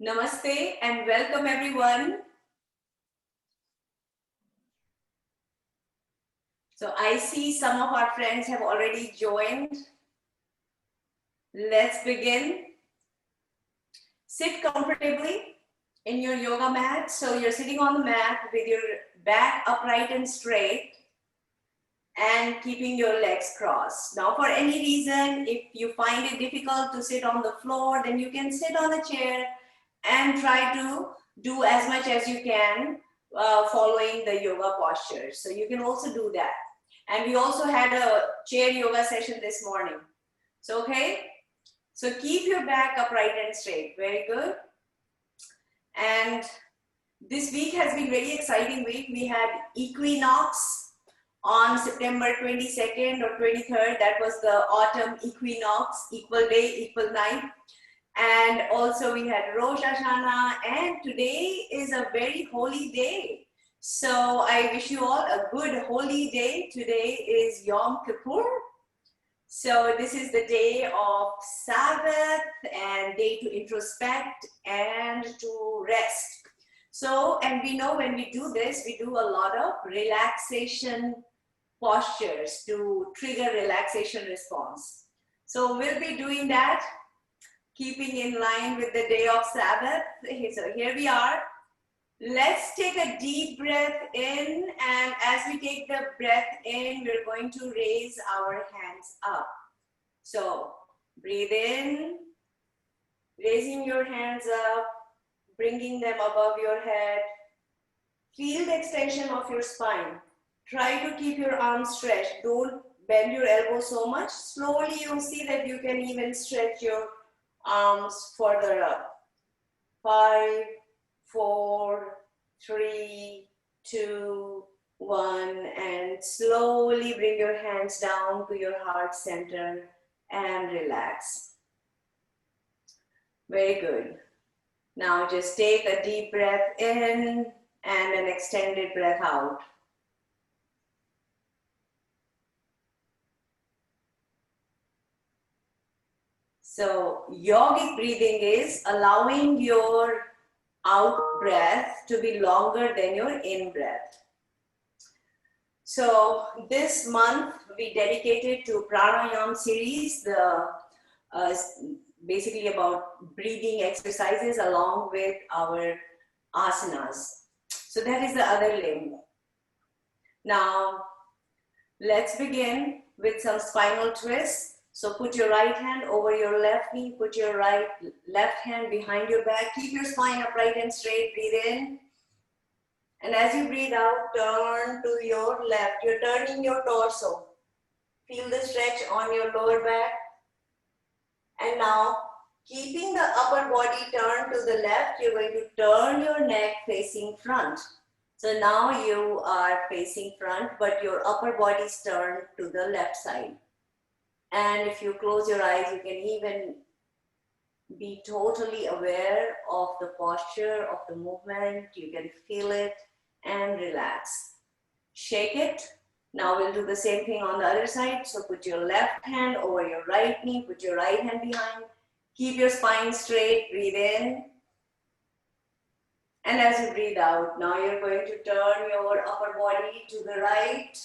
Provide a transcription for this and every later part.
Namaste and welcome everyone. So I see some of our friends have already joined. Let's begin. Sit comfortably in your yoga mat. So you're sitting on the mat with your back upright and straight and keeping your legs crossed. Now for any reason, if you find it difficult to sit on the floor, then you can sit on a chair and try to do as much as you can following the yoga posture. So you can also do that. And we also had a chair yoga session this morning. So, okay. So keep your back upright and straight. Very good. And this week has been very exciting week. We had equinox on September 22nd or 23rd. That was the autumn equinox, equal day, equal night. And also we had Rosh Hashanah, and today is a very holy day. So I wish you all a good holy day. Today is Yom Kippur. So this is the day of Sabbath and day to introspect and to rest. So, and we know when we do this, we do a lot of relaxation postures to trigger relaxation response. So we'll be doing that, keeping in line with the day of Sabbath. So here we are. Let's take a deep breath in, and as we take the breath in, we're going to raise our hands up. So breathe in, raising your hands up, bringing them above your head. Feel the extension of your spine. Try to keep your arms stretched. Don't bend your elbows so much. Slowly you'll see that you can even stretch your arms further up. 5, 4, 3, 2, 1, and slowly bring your hands down to your heart center and relax. Very good. Now just take a deep breath in and an extended breath out. So yogic breathing is allowing your out breath to be longer than your in breath. So this month we dedicated to Pranayam series, the basically about breathing exercises along with our asanas. So that is the other limb. Now let's begin with some spinal twists. So put your right hand over your left knee, put your left hand behind your back, keep your spine upright and straight, breathe in. And as you breathe out, turn to your left, you're turning your torso. Feel the stretch on your lower back. And now, keeping the upper body turned to the left, you're going to turn your neck facing front. So now you are facing front, but your upper body is turned to the left side. And if you close your eyes, you can even be totally aware of the posture, of the movement. You can feel it and relax. Shake it. Now we'll do the same thing on the other side. So put your left hand over your right knee, put your right hand behind. Keep your spine straight, breathe in. And as you breathe out, now you're going to turn your upper body to the right,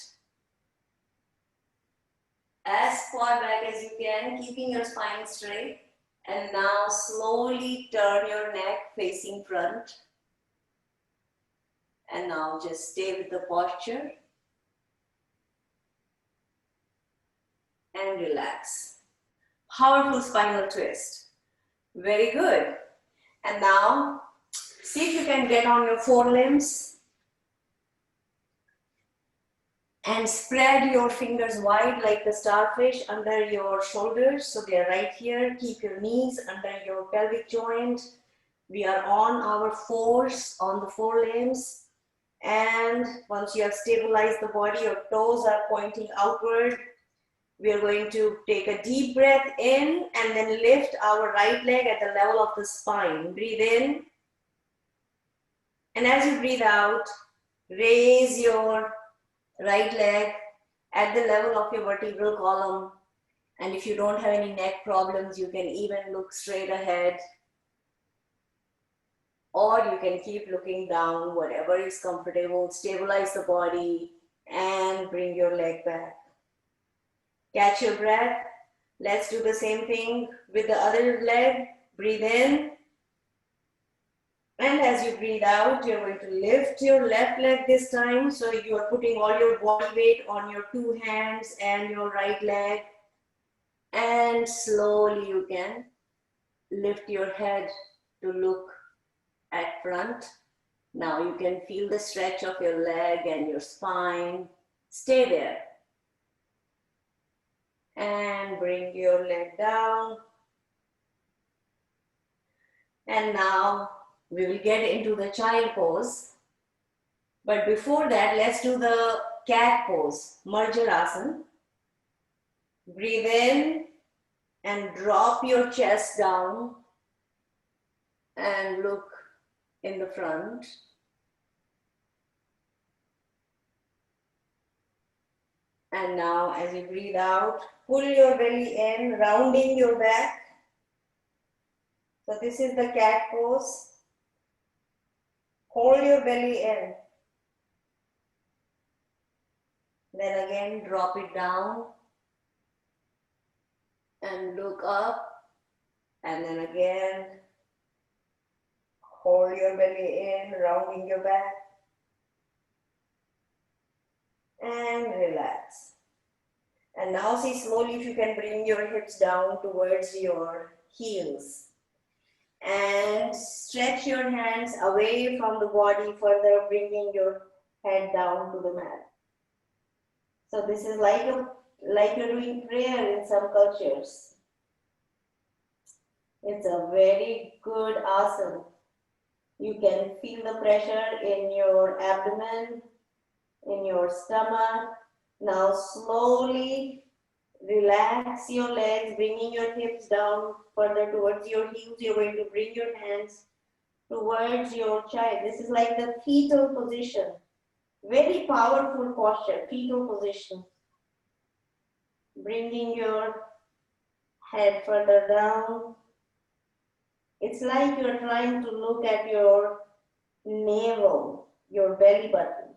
as far back as you can, keeping your spine straight. And now slowly turn your neck facing front. And now just stay with the posture and relax. Powerful spinal twist. Very good. And now see if you can get on your forelimbs and spread your fingers wide like the starfish under your shoulders. So they're right here. Keep your knees under your pelvic joint. We are on our fours on the forelimbs. And once you have stabilized the body, your toes are pointing outward. We are going to take a deep breath in and then lift our right leg at the level of the spine. Breathe in. And as you breathe out, raise your right leg at the level of your vertebral column. And if you don't have any neck problems, you can even look straight ahead. or you can keep looking down, whatever is comfortable. Stabilize the body and bring your leg back. Catch your breath. Let's do the same thing with the other leg. Breathe in. And as you breathe out, you're going to lift your left leg this time. So you are putting all your body weight on your two hands and your right leg. And slowly you can lift your head to look at front. Now you can feel the stretch of your leg and your spine. Stay there. And bring your leg down. And now we will get into the child pose. But before that, let's do the cat pose, Marjarasana. Breathe in and drop your chest down and look in the front. And now as you breathe out, pull your belly in, rounding your back. So this is the cat pose. Hold your belly in. Then again, drop it down and look up. And then again, hold your belly in, rounding your back. And relax. And now see slowly if you can bring your hips down towards your heels. And stretch your hands away from the body further, bringing your head down to the mat. So this is like you're doing prayer in some cultures. It's a very good asana. You can feel the pressure in your abdomen, in your stomach. Now slowly relax your legs, bringing your hips down further towards your heels. You're going to bring your hands towards your child. This is like the fetal position. Very powerful posture, fetal position. Bringing your head further down. It's like you're trying to look at your navel, your belly button.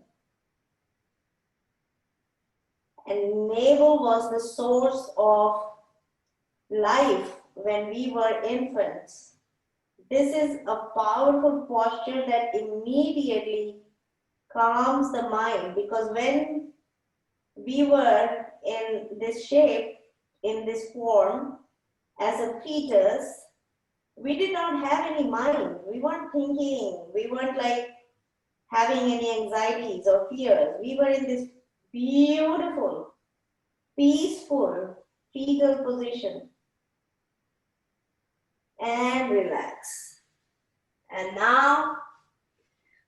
And navel was the source of life when we were infants. This is a powerful posture that immediately calms the mind, because when we were in this shape, in this form, as a fetus, we did not have any mind. We weren't thinking. We weren't like having any anxieties or fears. We were in this beautiful, peaceful, fetal position. And relax. And now,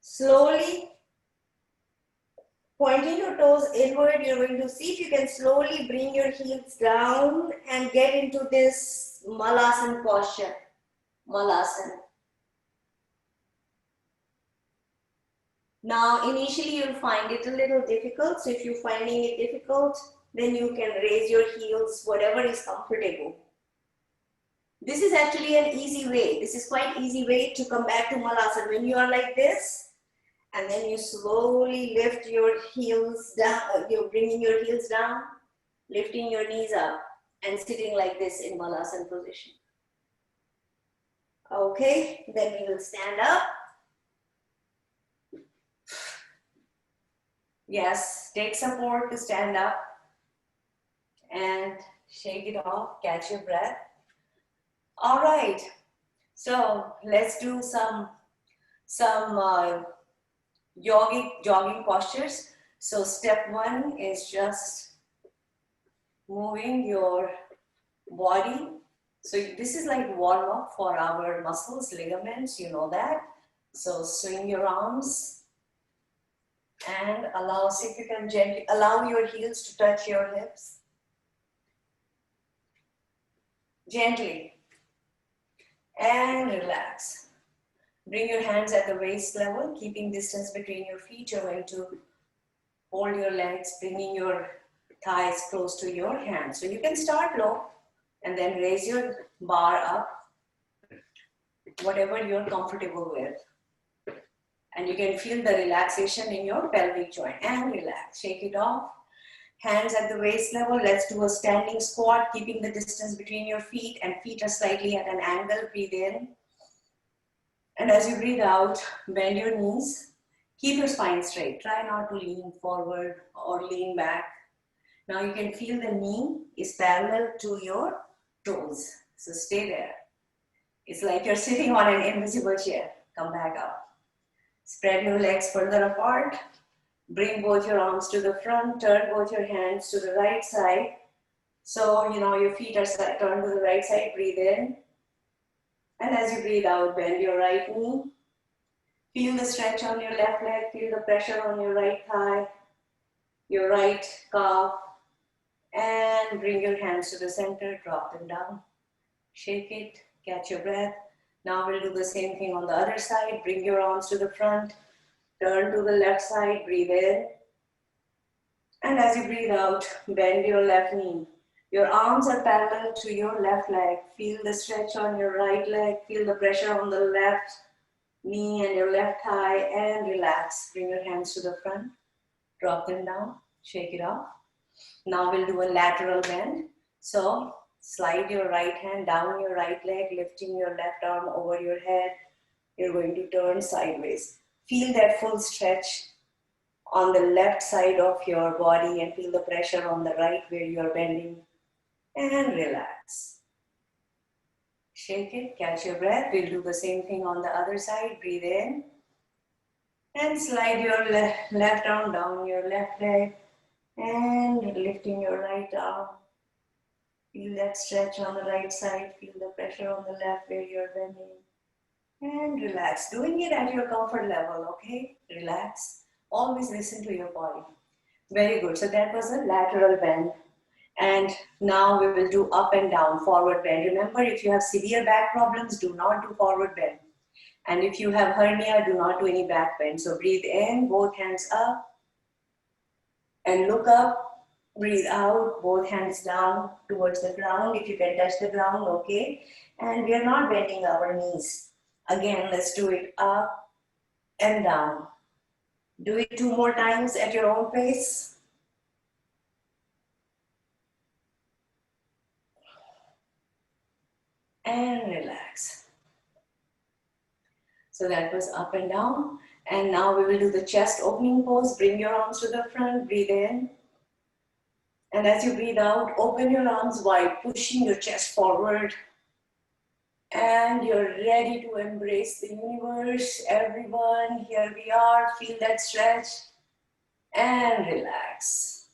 slowly, pointing your toes inward, you're going to see if you can slowly bring your heels down and get into this Malasana posture. Malasana. Now, initially you'll find it a little difficult. So if you're finding it difficult, then you can raise your heels, whatever is comfortable. This is actually an easy way. This is quite easy way to come back to Malasana. When you are like this, and then you slowly lift your heels down, you're bringing your heels down, lifting your knees up, and sitting like this in Malasana position. Okay, then we will stand up. Yes, take support to stand up and shake it off, catch your breath. All right, so let's do some jogging postures. So step one is just moving your body. So this is like warm up for our muscles, ligaments, you know that. So swing your arms and see if you can gently allow your heels to touch your hips. Gently. And relax. Bring your hands at the waist level, keeping distance between your feet. You're going to hold your legs, bringing your thighs close to your hands. So you can start low and then raise your bar up, whatever you're comfortable with. And you can feel the relaxation in your pelvic joint. And relax, shake it off. Hands at the waist level. Let's do a standing squat, keeping the distance between your feet, and feet are slightly at an angle. Breathe in. And as you breathe out, bend your knees. Keep your spine straight. Try not to lean forward or lean back. Now you can feel the knee is parallel to your toes. So stay there. It's like you're sitting on an invisible chair. Come back up. Spread your legs further apart. Bring both your arms to the front. Turn both your hands to the right side. So, your feet are turned to the right side. Breathe in. And as you breathe out, bend your right knee. Feel the stretch on your left leg. Feel the pressure on your right thigh, your right calf. And bring your hands to the center. Drop them down. Shake it. Catch your breath. Now we'll do the same thing on the other side. Bring your arms to the front. Turn to the left side. Breathe in. And as you breathe out, bend your left knee. Your arms are parallel to your left leg. Feel the stretch on your right leg. Feel the pressure on the left knee and your left thigh, and relax. Bring your hands to the front. Drop them down. Shake it off. Now we'll do a lateral bend. So slide your right hand down your right leg, lifting your left arm over your head. You're going to turn sideways. Feel that full stretch on the left side of your body and feel the pressure on the right where you're bending. And relax. Shake it, catch your breath. We'll do the same thing on the other side. Breathe in. And slide your left arm down your left leg. And lifting your right arm. Feel that stretch on the right side. Feel the pressure on the left where you're bending. And relax. Doing it at your comfort level, okay? Relax. Always listen to your body. Very good. So that was a lateral bend. And now we will do up and down, forward bend. Remember, if you have severe back problems, do not do forward bend. And if you have hernia, do not do any back bend. So breathe in, both hands up. And look up. Breathe out, both hands down towards the ground. If you can touch the ground, okay. And we are not bending our knees. Again, let's do it up and down. Do it 2 more times at your own pace. And relax. So that was up and down. And now we will do the chest opening pose. Bring your arms to the front, breathe in. And as you breathe out, open your arms wide, pushing your chest forward. And you're ready to embrace the universe. Everyone, here we are. Feel that stretch. And relax.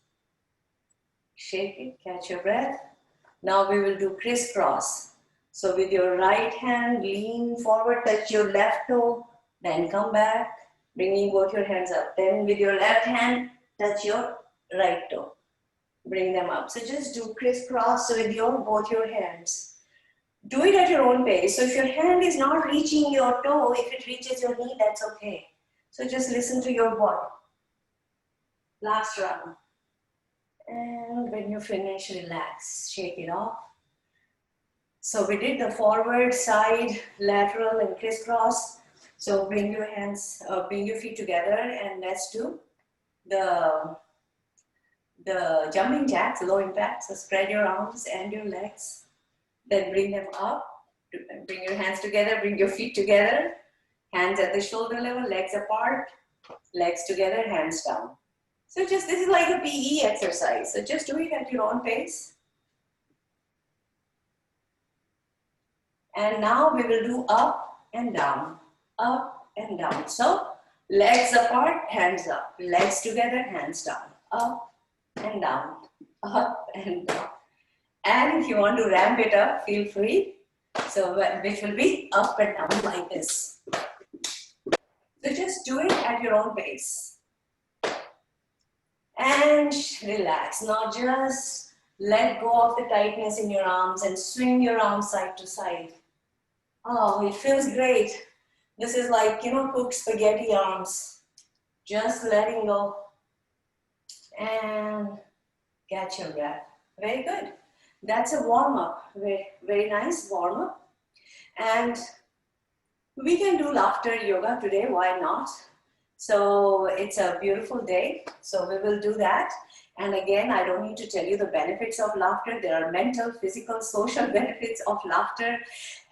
Shake it, catch your breath. Now we will do crisscross. So with your right hand, lean forward, touch your left toe, then come back, bringing both your hands up. Then with your left hand, touch your right toe. Bring them up. So just do crisscross with both your hands. Do it at your own pace. So if your hand is not reaching your toe, if it reaches your knee, that's okay. So just listen to your body. Last round. And when you finish, relax. Shake it off. So we did the forward, side, lateral, and crisscross. So bring your hands, bring your feet together, and let's do the jumping jacks, low impact. So spread your arms and your legs. Then bring them up. Bring your hands together, bring your feet together. Hands at the shoulder level, legs apart, legs together, hands down. So this is like a PE exercise. So just do it at your own pace. And now we will do up and down, up and down. So legs apart, hands up. Legs together, hands down. Up and down, up and down. And if you want to ramp it up, feel free. So which will be up and down like this. So just do it at your own pace. And relax. Now just let go of the tightness in your arms and swing your arms side to side. Oh, it feels great. This is like, cooked spaghetti arms. Just letting go. And catch your breath. Very good. That's a warm-up. Very, very nice warm-up. And we can do laughter yoga today. Why not? So it's a beautiful day. So we will do that. And again, I don't need to tell you the benefits of laughter. There are mental, physical, social benefits of laughter,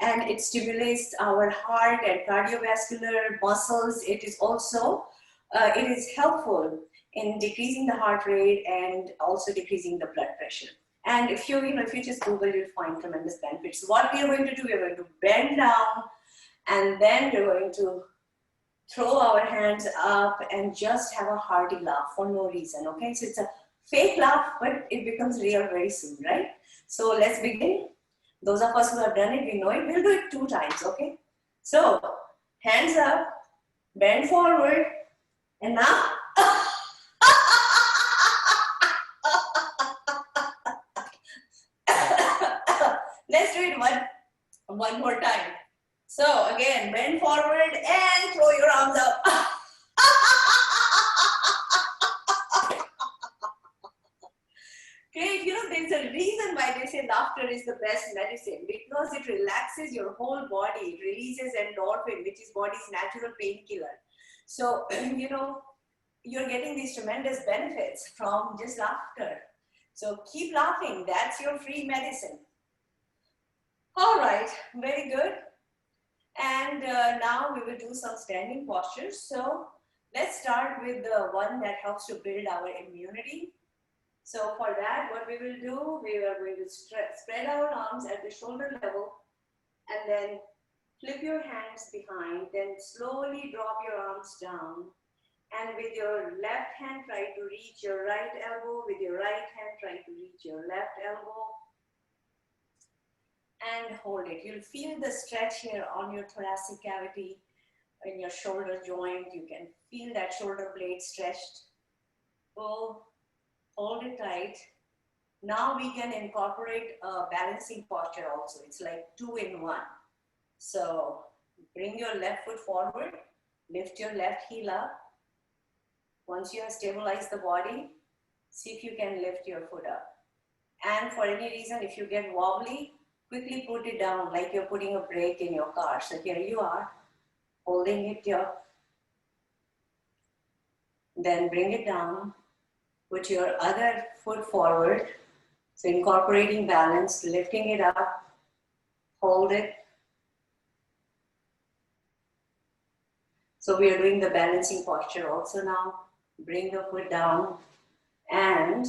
and it stimulates our heart and cardiovascular muscles. It is also, it is helpful in decreasing the heart rate and also decreasing the blood pressure. And if you just Google, you'll find tremendous benefits. What we are going to do, we are going to bend down, and then we're going to throw our hands up and just have a hearty laugh for no reason, okay? So it's a fake laugh, but it becomes real very soon, right? So let's begin. Those of us who have done it, we know it. We'll do it 2 times, okay? So hands up, bend forward, and now. Let's do it one more time. So again, bend forward and throw your arms up. Great, there's a reason why they say laughter is the best medicine, because it relaxes your whole body. It releases endorphin, which is body's natural painkiller. So, you're getting these tremendous benefits from just laughter. So keep laughing. That's your free medicine. All right, very good. And now we will do some standing postures. So let's start with the one that helps to build our immunity. So for that, what we will do, we are going to spread our arms at the shoulder level, and then flip your hands behind, then slowly drop your arms down. And with your left hand, try to reach your right elbow. With your right hand, try to reach your left elbow. And hold it. You'll feel the stretch here on your thoracic cavity, in your shoulder joint. You can feel that shoulder blade stretched. Pull, hold it tight. Now we can incorporate a balancing posture also. It's like 2 in 1. So bring your left foot forward, lift your left heel up. Once you have stabilized the body, see if you can lift your foot up. And for any reason, if you get wobbly, quickly put it down like you're putting a brake in your car. So here you are, holding it here. Then bring it down. Put your other foot forward. So incorporating balance, lifting it up, hold it. So we are doing the balancing posture also now. Bring the foot down and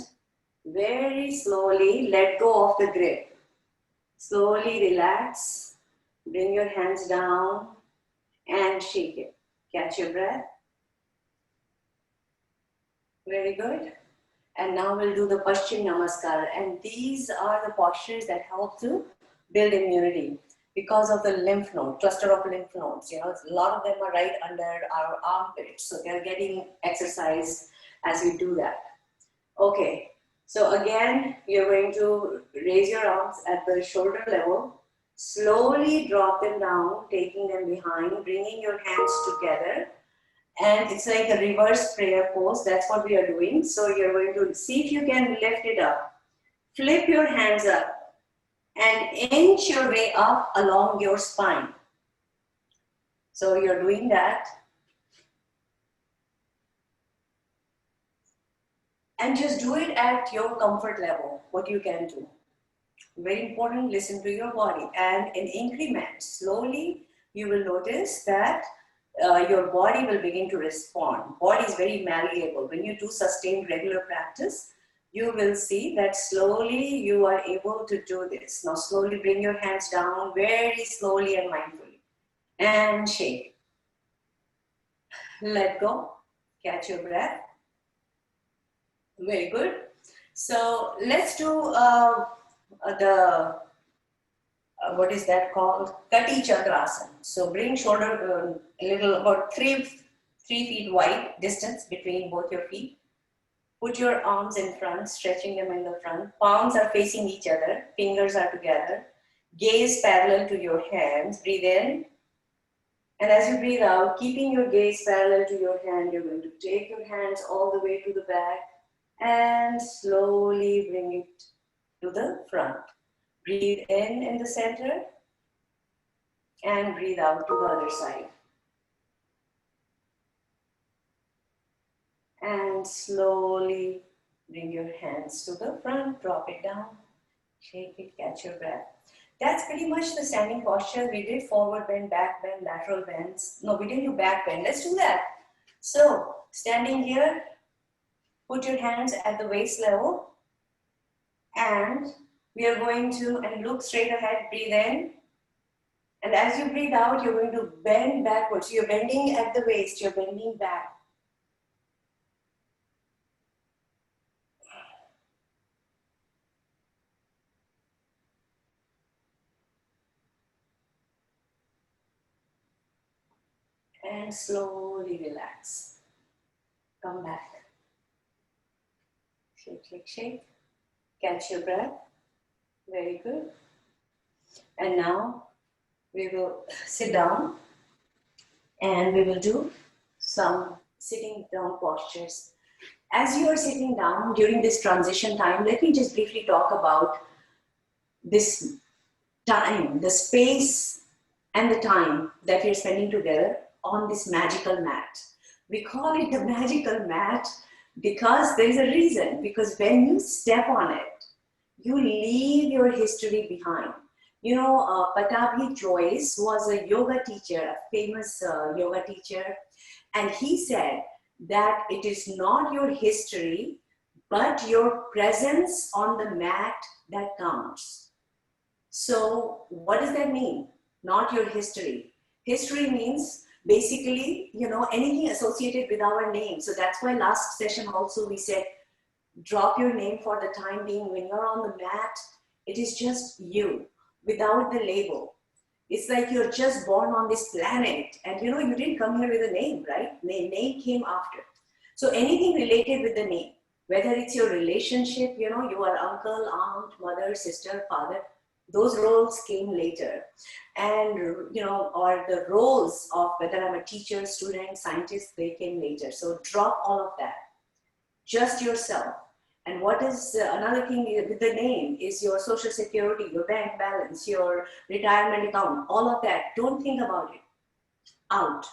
very slowly let go of the grip. Slowly relax. Bring your hands down and shake it. Catch your breath. Very good. And now we'll do the Paschim Namaskar. And these are the postures that help to build immunity because of the lymph node, cluster of lymph nodes. A lot of them are right under our armpits. So they're getting exercise as we do that. Okay. So again, you're going to raise your arms at the shoulder level. Slowly drop them down, taking them behind, bringing your hands together. And it's like a reverse prayer pose. That's what we are doing. So you're going to see if you can lift it up. Flip your hands up and inch your way up along your spine. So you're doing that. And just do it at your comfort level, what you can do. Very important, listen to your body. And in increments, slowly you will notice that your body will begin to respond. Body is very malleable. When you do sustained regular practice, you will see that slowly you are able to do this. Now slowly bring your hands down, very slowly and mindfully. And shake. Let go. Catch your breath. Very good. So let's do what is that called? Kati Chakrasana. So bring shoulder a little, about 3 feet wide distance between both your feet. Put your arms in front, stretching them in the front. Palms are facing each other. Fingers are together. Gaze parallel to your hands. Breathe in. And as you breathe out, keeping your gaze parallel to your hand, you're going to take your hands all the way to the back and slowly bring it to the front. Breathe in the center and breathe out to the other side. And slowly bring your hands to the front, drop it down, shake it, catch your breath. That's pretty much the standing posture. We did forward bend, back bend, lateral bends. No, we didn't do back bend. Let's do that. So, standing here, put your hands at the waist level, and we are going to, and look straight ahead, breathe in. And as you breathe out, you're going to bend backwards. You're bending at the waist, you're bending back. And slowly relax. Come back. Shake, shake, shake. Catch your breath. Very good. And now we will sit down and we will do some sitting down postures. As you are sitting down during this transition time, let me just briefly talk about this time, the space and the time that you're spending together on this magical mat. We call it the magical mat because there is a reason, because when you step on it, you leave your history behind. You know, Patabhi Joyce was a yoga teacher, a famous yoga teacher, and he said that it is not your history, but your presence on the mat that counts. So what does that mean? Not your history. History means basically, you know, anything associated with our name. So that's why last session also we said, drop your name for the time being. When you're on the mat, it is just you without the label. It's like you're just born on this planet and you know, you didn't come here with a name, right? Name came after. So anything related with the name, whether it's your relationship, you know, you are uncle, aunt, mother, sister, father, those roles came later. And, you know, or the roles of whether I'm a teacher, student, scientist, they came later. So drop all of that. Just yourself. And what is another thing with the name is your social security, your bank balance, your retirement account, all of that. Don't think about it. Out.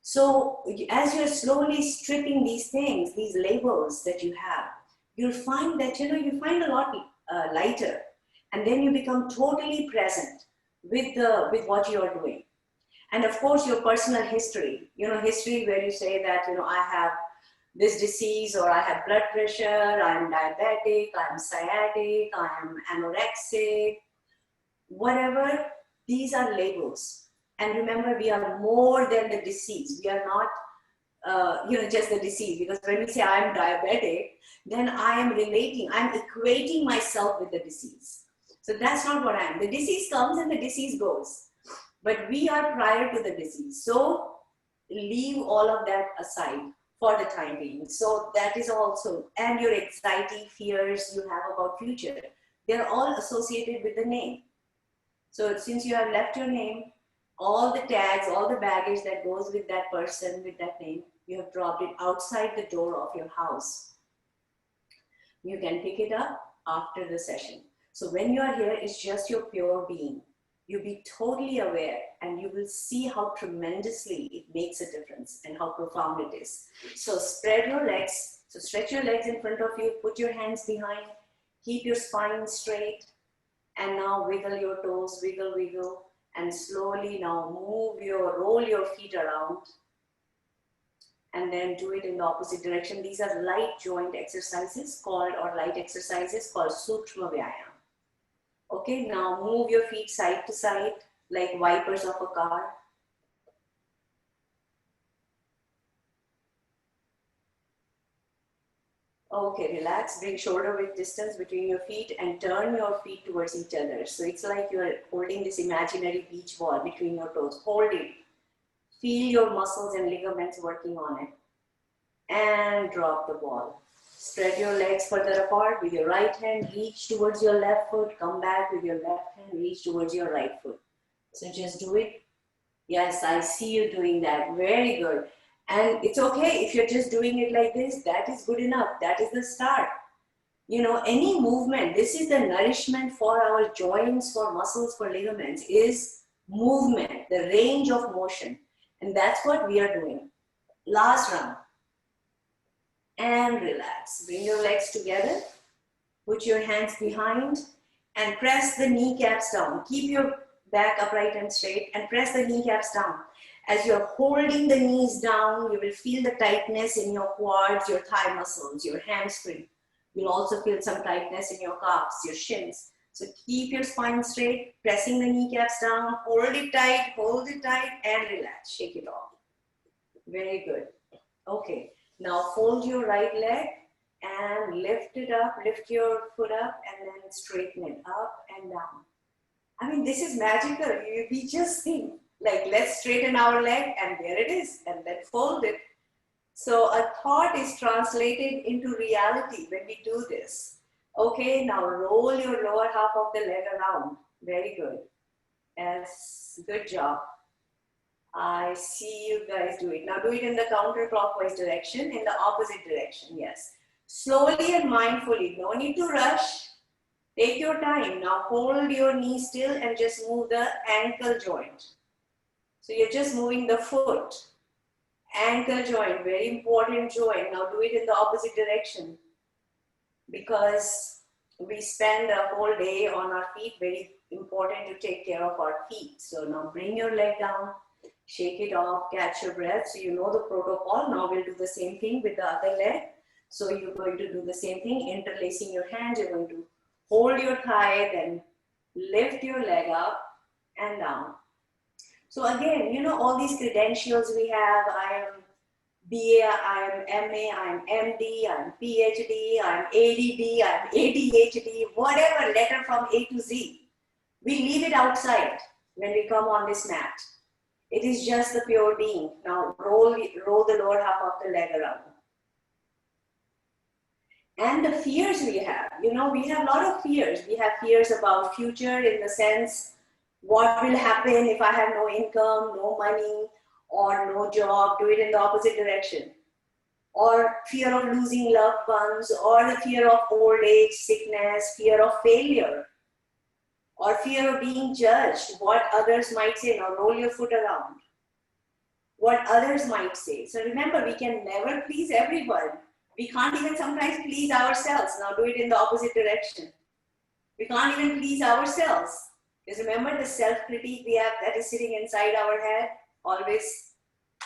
So as you're slowly stripping these things, these labels that you have, you'll find that, you know, you find a lot lighter. And then you become totally present with what you are doing. And of course, your personal history, you know, history where you say that, you know, I have this disease, or I have blood pressure, I'm diabetic, I'm sciatic, I'm anorexic, whatever, these are labels. And remember, we are more than the disease. We are not, you know, just the disease. Because when we say I'm diabetic, then I am relating, I'm equating myself with the disease. So that's not what I am. The disease comes and the disease goes. But we are prior to the disease. So leave all of that aside for the time being. So that is also, and your anxiety, fears you have about future, they're all associated with the name. So since you have left your name, all the tags, all the baggage that goes with that person, with that name, you have dropped it outside the door of your house. You can pick it up after the session. So when you are here, it's just your pure being. You'll be totally aware and you will see how tremendously it makes a difference and how profound it is. So spread your legs. So stretch your legs in front of you, put your hands behind, keep your spine straight, and now wiggle your toes, wiggle, wiggle, and slowly now roll your feet around, and then do it in the opposite direction. These are light joint exercises called, or light exercises called Sukshma Vyayam. Okay, now move your feet side to side like wipers of a car. Okay, relax, bring shoulder width distance between your feet and turn your feet towards each other. So it's like you're holding this imaginary beach ball between your toes. Hold it. Feel your muscles and ligaments working on it. And drop the ball. Spread your legs further apart with your right hand, reach towards your left foot, come back with your left hand, reach towards your right foot. So just do it. Yes, I see you doing that. Very good. And it's okay if you're just doing it like this, that is good enough. That is the start. You know, any movement, this is the nourishment for our joints, for muscles, for ligaments, is movement, the range of motion. And that's what we are doing. Last round. and relax. Bring your legs together, put your hands behind and press the kneecaps down. Keep your back upright and straight and press the kneecaps down. As you're holding the knees down, you will feel the tightness in your quads, your thigh muscles, your hamstring. You'll also feel some tightness in your calves, your shins. So keep your spine straight, pressing the kneecaps down, hold it tight, and relax. Shake it off. Very good. Okay, now fold your right leg and lift it up, lift your foot up and then straighten it up and down. I mean, this is magical. We just think, like, let's straighten our leg and there it is, and then fold it. So a thought is translated into reality when we do this. Okay, now roll your lower half of the leg around. Very good. Yes, good job. I see you guys do it. Now do it in the counterclockwise direction, in the opposite direction, yes. Slowly and mindfully, no need to rush. Take your time. Now hold your knee still and just move the ankle joint. So you're just moving the foot. Ankle joint, very important joint. Now do it in the opposite direction. Because we spend a whole day on our feet, very important to take care of our feet. So now bring your leg down. Shake it off, catch your breath. So you know the protocol. Now we'll do the same thing with the other leg. So you're going to do the same thing, interlacing your hands. You're going to hold your thigh, then lift your leg up and down. So again, you know all these credentials we have. I am BA, I am MA, I am MD, I am PhD, I am ADD, I am ADHD, whatever letter from A to Z. We leave it outside when we come on this mat. It is just the pure being. Now roll the lower half of the leg around. And the fears we have, you know, we have a lot of fears. We have fears about future in the sense, what will happen if I have no income, no money, or no job? Do it in the opposite direction. Or fear of losing loved ones, or the fear of old age, sickness, fear of failure. Or fear of being judged, what others might say. Now roll your foot around. What others might say. So remember, we can never please everyone. We can't even sometimes please ourselves. Now do it in the opposite direction. We can't even please ourselves. Because remember the self-critique we have that is sitting inside our head, always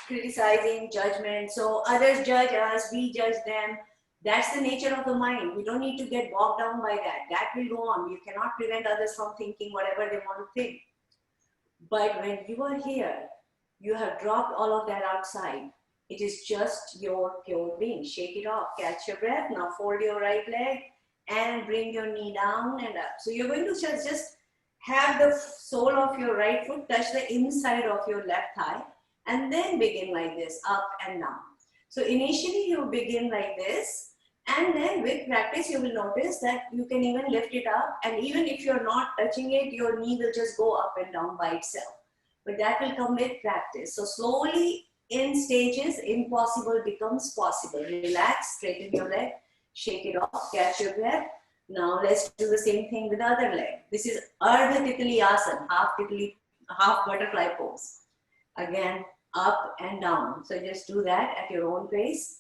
criticizing, judgment. So others judge us, we judge them. That's the nature of the mind. We don't need to get bogged down by that. That will go on. You cannot prevent others from thinking whatever they want to think. But when you are here, you have dropped all of that outside. It is just your pure being. Shake it off. Catch your breath. Now fold your right leg and bring your knee down and up. So you're going to just have the sole of your right foot touch the inside of your left thigh and then begin like this, up and down. So initially you begin like this. And then with practice, you will notice that you can even lift it up. And even if you're not touching it, your knee will just go up and down by itself. But that will come with practice. So slowly in stages, impossible becomes possible. Relax, straighten your leg, shake it off, catch your breath. Now let's do the same thing with the other leg. This is Ardha Titli Asana, half butterfly pose. Again, up and down. So just do that at your own pace.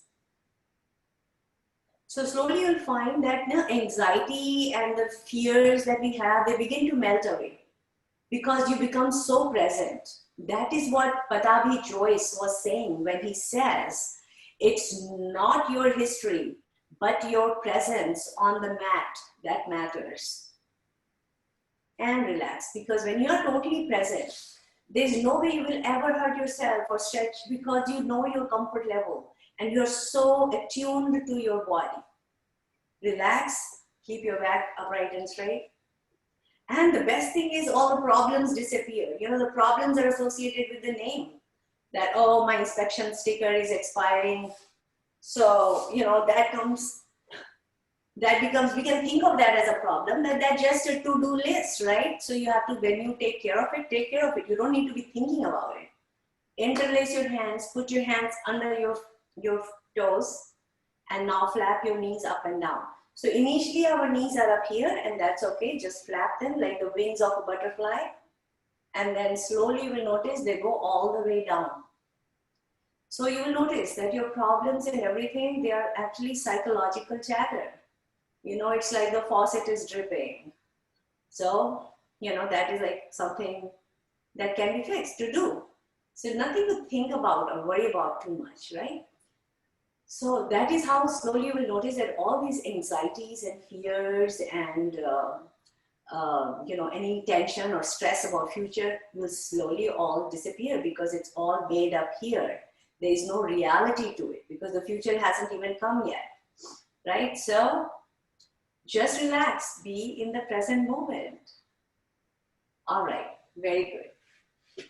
So slowly you'll find that anxiety and the fears that we have, they begin to melt away because you become so present. That is what Pattabhi Jois was saying when he says, it's not your history, but your presence on the mat that matters. And relax, because when you're totally present, there's no way you will ever hurt yourself or stretch because you know your comfort level. And you're so attuned to your body. Relax, keep your back upright and straight. And the best thing is all the problems disappear. You know, the problems are associated with the name. That, oh, my inspection sticker is expiring. So, you know, that becomes, we can think of that as a problem. That's just a to-do list, right? So you have to, when you take care of it, take care of it. You don't need to be thinking about it. Interlace your hands, put your hands under your toes, and now flap your knees up and down. So initially our knees are up here, and that's okay. Just flap them like the wings of a butterfly. And then slowly you will notice they go all the way down. So you will notice that your problems and everything, they are actually psychological chatter. You know, it's like the faucet is dripping. So, you know, that is like something that can be fixed to do. So nothing to think about or worry about too much, right? So that is how slowly you will notice that all these anxieties and fears and you know, any tension or stress about future will slowly all disappear because it's all made up here. There is no reality to it because the future hasn't even come yet, right? So just relax, be in the present moment. All right, very good.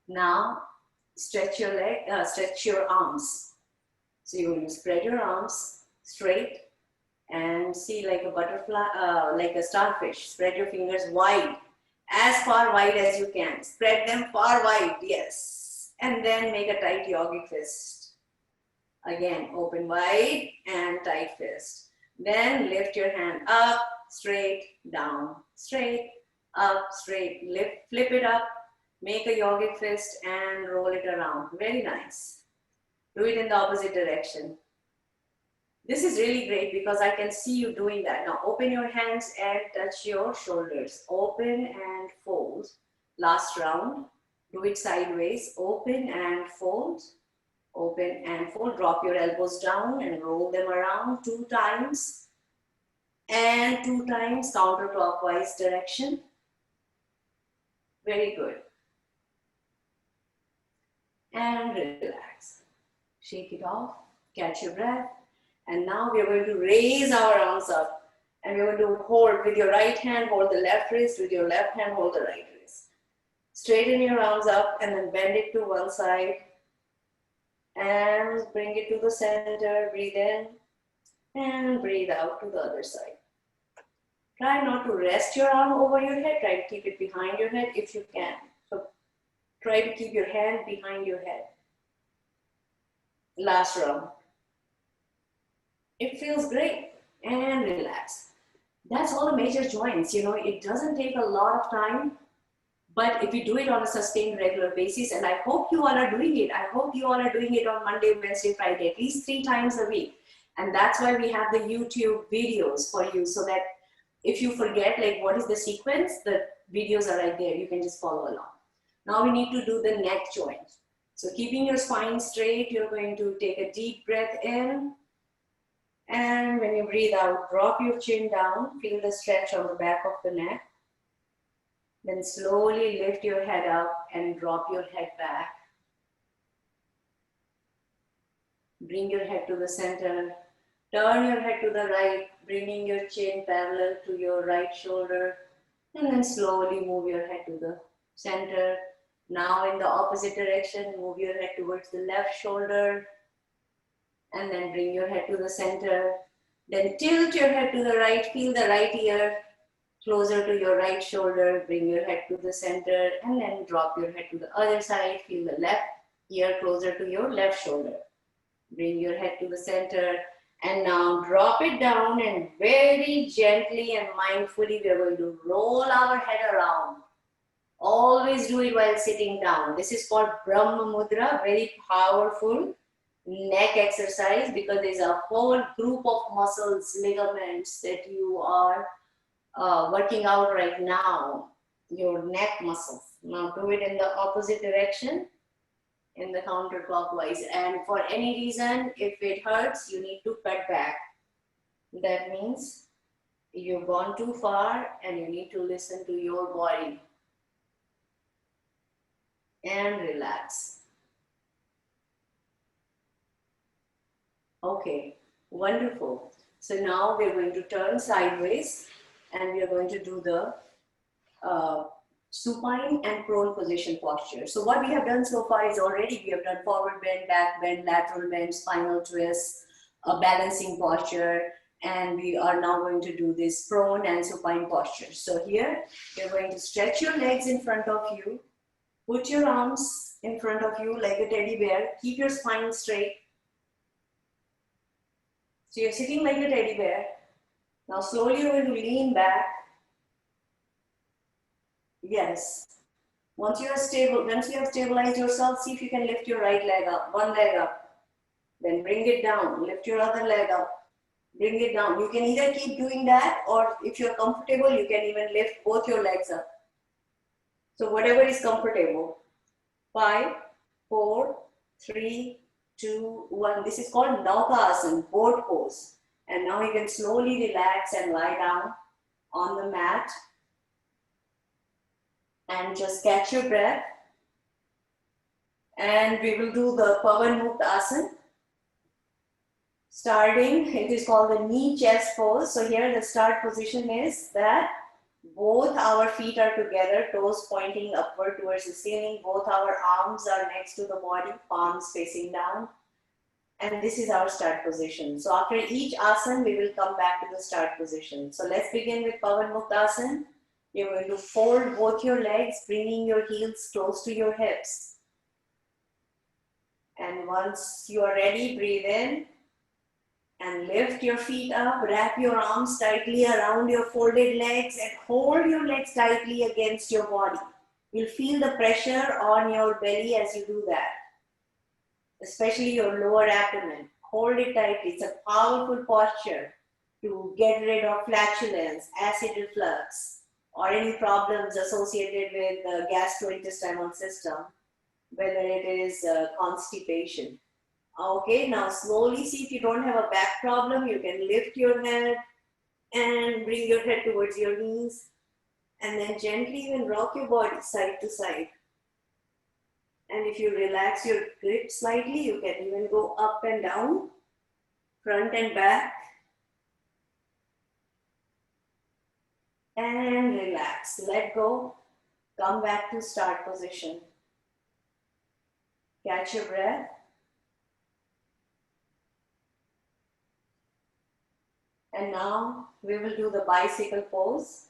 Now stretch your stretch your arms. So you're going to spread your arms straight and see like a butterfly, like a starfish. Spread your fingers wide, as far wide as you can. Spread them far wide, yes. And then make a tight yogic fist. Again, open wide and tight fist. Then lift your hand up, straight, down, straight, up, straight. Lift, flip it up, make a yogic fist and roll it around. Very nice. Do it in the opposite direction. This is really great because I can see you doing that. Now open your hands and touch your shoulders. Open and fold. Last round. Do it sideways. Open and fold. Open and fold. Drop your elbows down and roll them around 2 times. And 2 times counterclockwise direction. Very good. And relax. Shake it off. Catch your breath. And now we are going to raise our arms up and we're going to hold with your right hand, hold the left wrist, with your left hand, hold the right wrist. Straighten your arms up and then bend it to one side and bring it to the center. Breathe in and breathe out to the other side. Try not to rest your arm over your head. Try to keep it behind your head if you can. So try to keep your hand behind your head. Last round. It feels great and relax. That's all the major joints. You know, it doesn't take a lot of time, but if you do it on a sustained regular basis, and I hope you all are doing it. I hope you all are doing it on Monday, Wednesday, Friday, at least 3 times a week. And that's why we have the YouTube videos for you so that if you forget like what is the sequence, the videos are right there. You can just follow along. Now we need to do the neck joint. So keeping your spine straight, you're going to take a deep breath in. And when you breathe out, drop your chin down, feel the stretch on the back of the neck. Then slowly lift your head up and drop your head back. Bring your head to the center. Turn your head to the right, bringing your chin parallel to your right shoulder. And then slowly move your head to the center. Now in the opposite direction, move your head towards the left shoulder. And then bring your head to the center. Then tilt your head to the right, feel the right ear closer to your right shoulder, bring your head to the center, and then drop your head to the other side, feel the left ear closer to your left shoulder. Bring your head to the center, and now drop it down and very gently and mindfully we are going to roll our head around. Always do it while sitting down. This is called Brahma Mudra, very powerful neck exercise because there's a whole group of muscles, ligaments that you are working out right now, your neck muscles. Now do it in the opposite direction, in the counterclockwise. And for any reason, if it hurts, you need to cut back. That means you've gone too far and you need to listen to your body. And relax. Okay, wonderful. So now we're going to turn sideways and we are going to do the supine and prone position posture. So what we have done so far is already we have done forward bend, back bend, lateral bend, spinal twist, a balancing posture, and we are now going to do this prone and supine posture. So here you're going to stretch your legs in front of you, put your arms in front of you like a teddy bear, keep your spine straight. So you're sitting like a teddy bear. Now slowly you're going to lean back. Yes. Once you are stable, once you have stabilized yourself, see if you can lift your right leg up, one leg up. Then bring it down, lift your other leg up, bring it down. You can either keep doing that, or if you're comfortable, you can even lift both your legs up. So whatever is comfortable. 5, 4, 3, 2, 1. This is called Naukasana, boat pose. And now you can slowly relax and lie down on the mat and just catch your breath. And we will do the Pavan Mukta Asana. Starting, it is called the knee chest pose. So here the start position is that both our feet are together, toes pointing upward towards the ceiling. Both our arms are next to the body, palms facing down. And this is our start position. So after each asana, we will come back to the start position. So let's begin with Pavan Mukta Asana. You're going to fold both your legs, bringing your heels close to your hips. And once you are ready, breathe in and lift your feet up. Wrap your arms tightly around your folded legs and hold your legs tightly against your body. You'll feel the pressure on your belly as you do that, especially your lower abdomen. Hold it tightly. It's a powerful posture to get rid of flatulence, acid reflux, or any problems associated with the gastrointestinal system, whether it is constipation. Okay, now slowly see if you don't have a back problem, you can lift your head and bring your head towards your knees, and then gently even rock your body side to side. And if you relax your grip slightly, you can even go up and down, front and back. And relax, let go, come back to start position. Catch your breath. And now we will do the bicycle pose.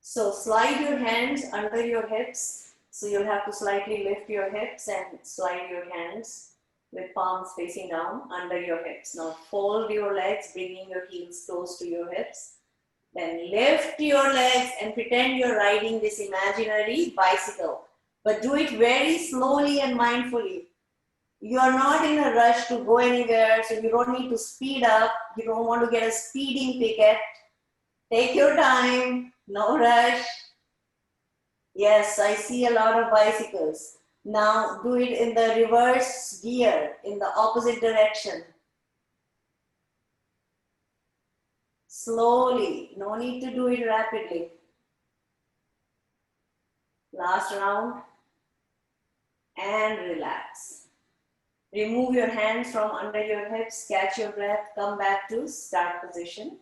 So slide your hands under your hips. So you'll have to slightly lift your hips and slide your hands with palms facing down under your hips. Now fold your legs, bringing your heels close to your hips. Then lift your legs and pretend you're riding this imaginary bicycle. But do it very slowly and mindfully. You are not in a rush to go anywhere, so you don't need to speed up. You don't want to get a speeding ticket. Take your time, no rush. Yes, I see a lot of bicycles. Now do it in the reverse gear, in the opposite direction. Slowly, no need to do it rapidly. Last round. And relax. Remove your hands from under your hips, catch your breath, come back to start position.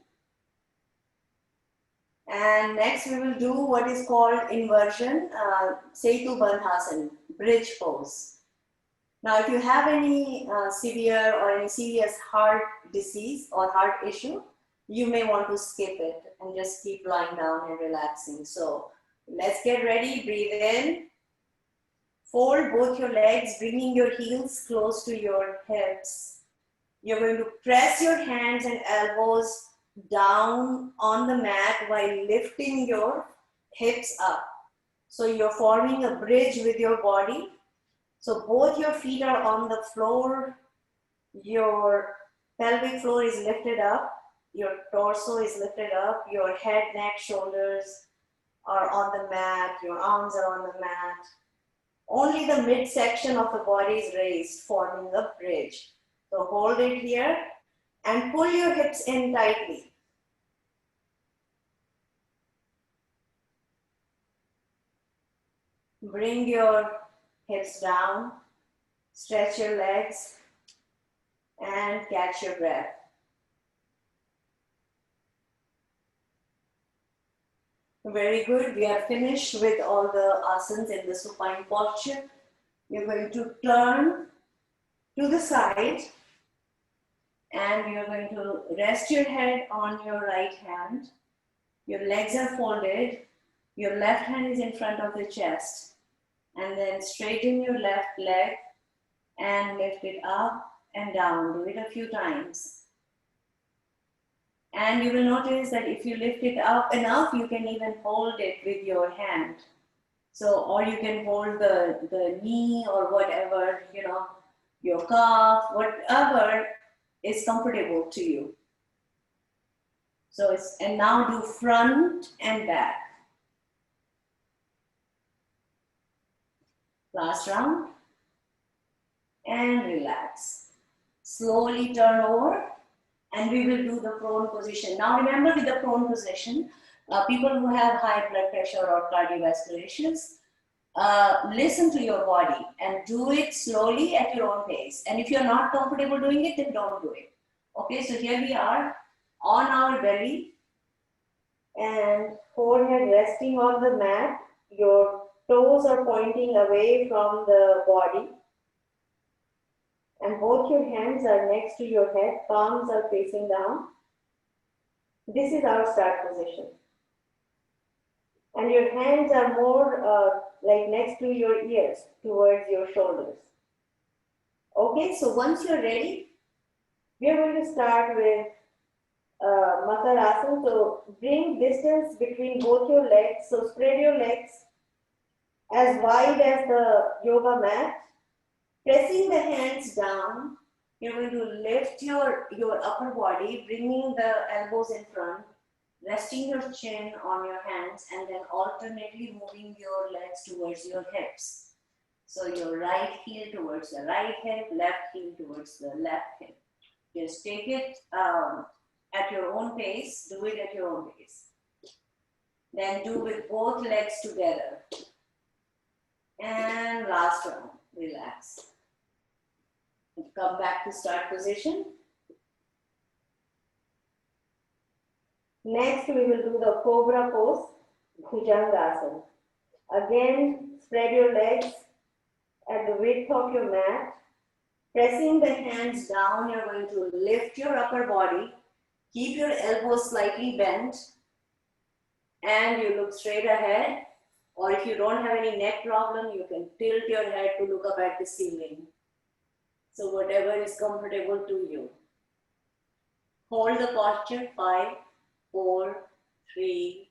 And next we will do what is called inversion, Setu Bandhasana, bridge pose. Now if you have any severe or any serious heart disease or heart issue, you may want to skip it and just keep lying down and relaxing. So let's get ready, breathe in. Fold both your legs, bringing your heels close to your hips. You're going to press your hands and elbows down on the mat while lifting your hips up. So you're forming a bridge with your body. So both your feet are on the floor. Your pelvic floor is lifted up. Your torso is lifted up. Your head, neck, shoulders are on the mat. Your arms are on the mat. Only the midsection of the body is raised, forming a bridge. So hold it here and pull your hips in tightly. Bring your hips down, stretch your legs, and catch your breath. Very good. We are finished with all the asanas in the supine posture. You're going to turn to the side and you're going to rest your head on your right hand. Your legs are folded. Your left hand is in front of the chest. And then straighten your left leg and lift it up and down. Do it a few times. And you will notice that if you lift it up enough, you can even hold it with your hand. So, or you can hold the knee or whatever, you know, your calf, whatever is comfortable to you. So it's, and now do front and back. Last round. And relax. Slowly turn over and we will do the prone position. Now remember, with the prone position, people who have high blood pressure or cardiovascular issues, listen to your body and do it slowly at your own pace. And if you're not comfortable doing it, then don't do it. Okay, so here we are on our belly and forehead resting on the mat. Your toes are pointing away from the body. And both your hands are next to your head, palms are facing down. This is our start position. And your hands are more like next to your ears, towards your shoulders. Okay, so once you're ready, we are going to start with Makarasana. So bring distance between both your legs. So spread your legs as wide as the yoga mat. Pressing the hands down, you're going to lift your upper body, bringing the elbows in front, resting your chin on your hands, and then alternately moving your legs towards your hips. So your right heel towards the right hip, left heel towards the left hip. Just take it at your own pace, do it at your own pace. Then do with both legs together. And last round, relax. Come back to start position. Next, we will do the Cobra pose, Bhujangasana. Again, spread your legs at the width of your mat. Pressing the hands down, you're going to lift your upper body. Keep your elbows slightly bent. And you look straight ahead. Or if you don't have any neck problem, you can tilt your head to look up at the ceiling. So whatever is comfortable to you. Hold the posture, 5, 4, 3,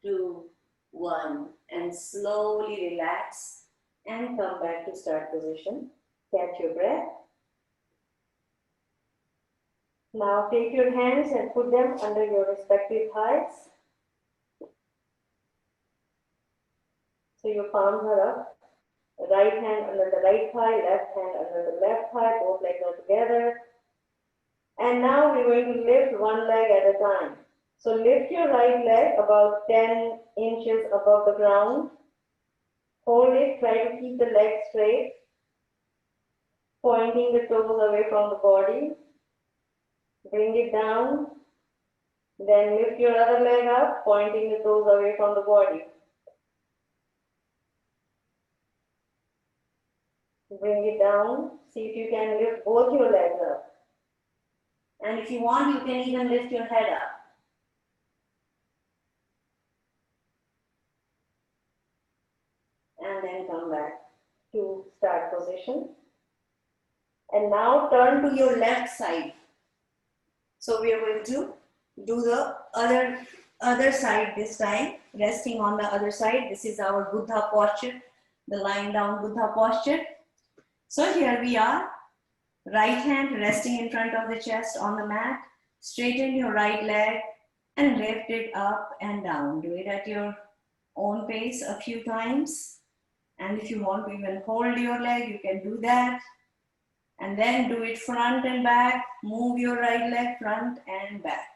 2, 1, and slowly relax and come back to start position. Catch your breath. Now take your hands and put them under your respective thighs. So your palms are up. Right hand under the right thigh, left hand under the left thigh, both legs are together. And now we're going to lift one leg at a time. So lift your right leg about 10 inches above the ground. Hold it, try to keep the leg straight, pointing the toes away from the body. Bring it down. Then lift your other leg up, pointing the toes away from the body. Bring it down. See if you can lift both your legs up. And if you want, you can even lift your head up. And then come back to start position. And now turn to your left side. So we are going to do the other side this time, resting on the other side. This is our Buddha posture, the lying down Buddha posture. So here we are, right hand resting in front of the chest on the mat. Straighten your right leg and lift it up and down. Do it at your own pace a few times. And if you want to even hold your leg, you can do that. And then do it front and back. Move your right leg front and back.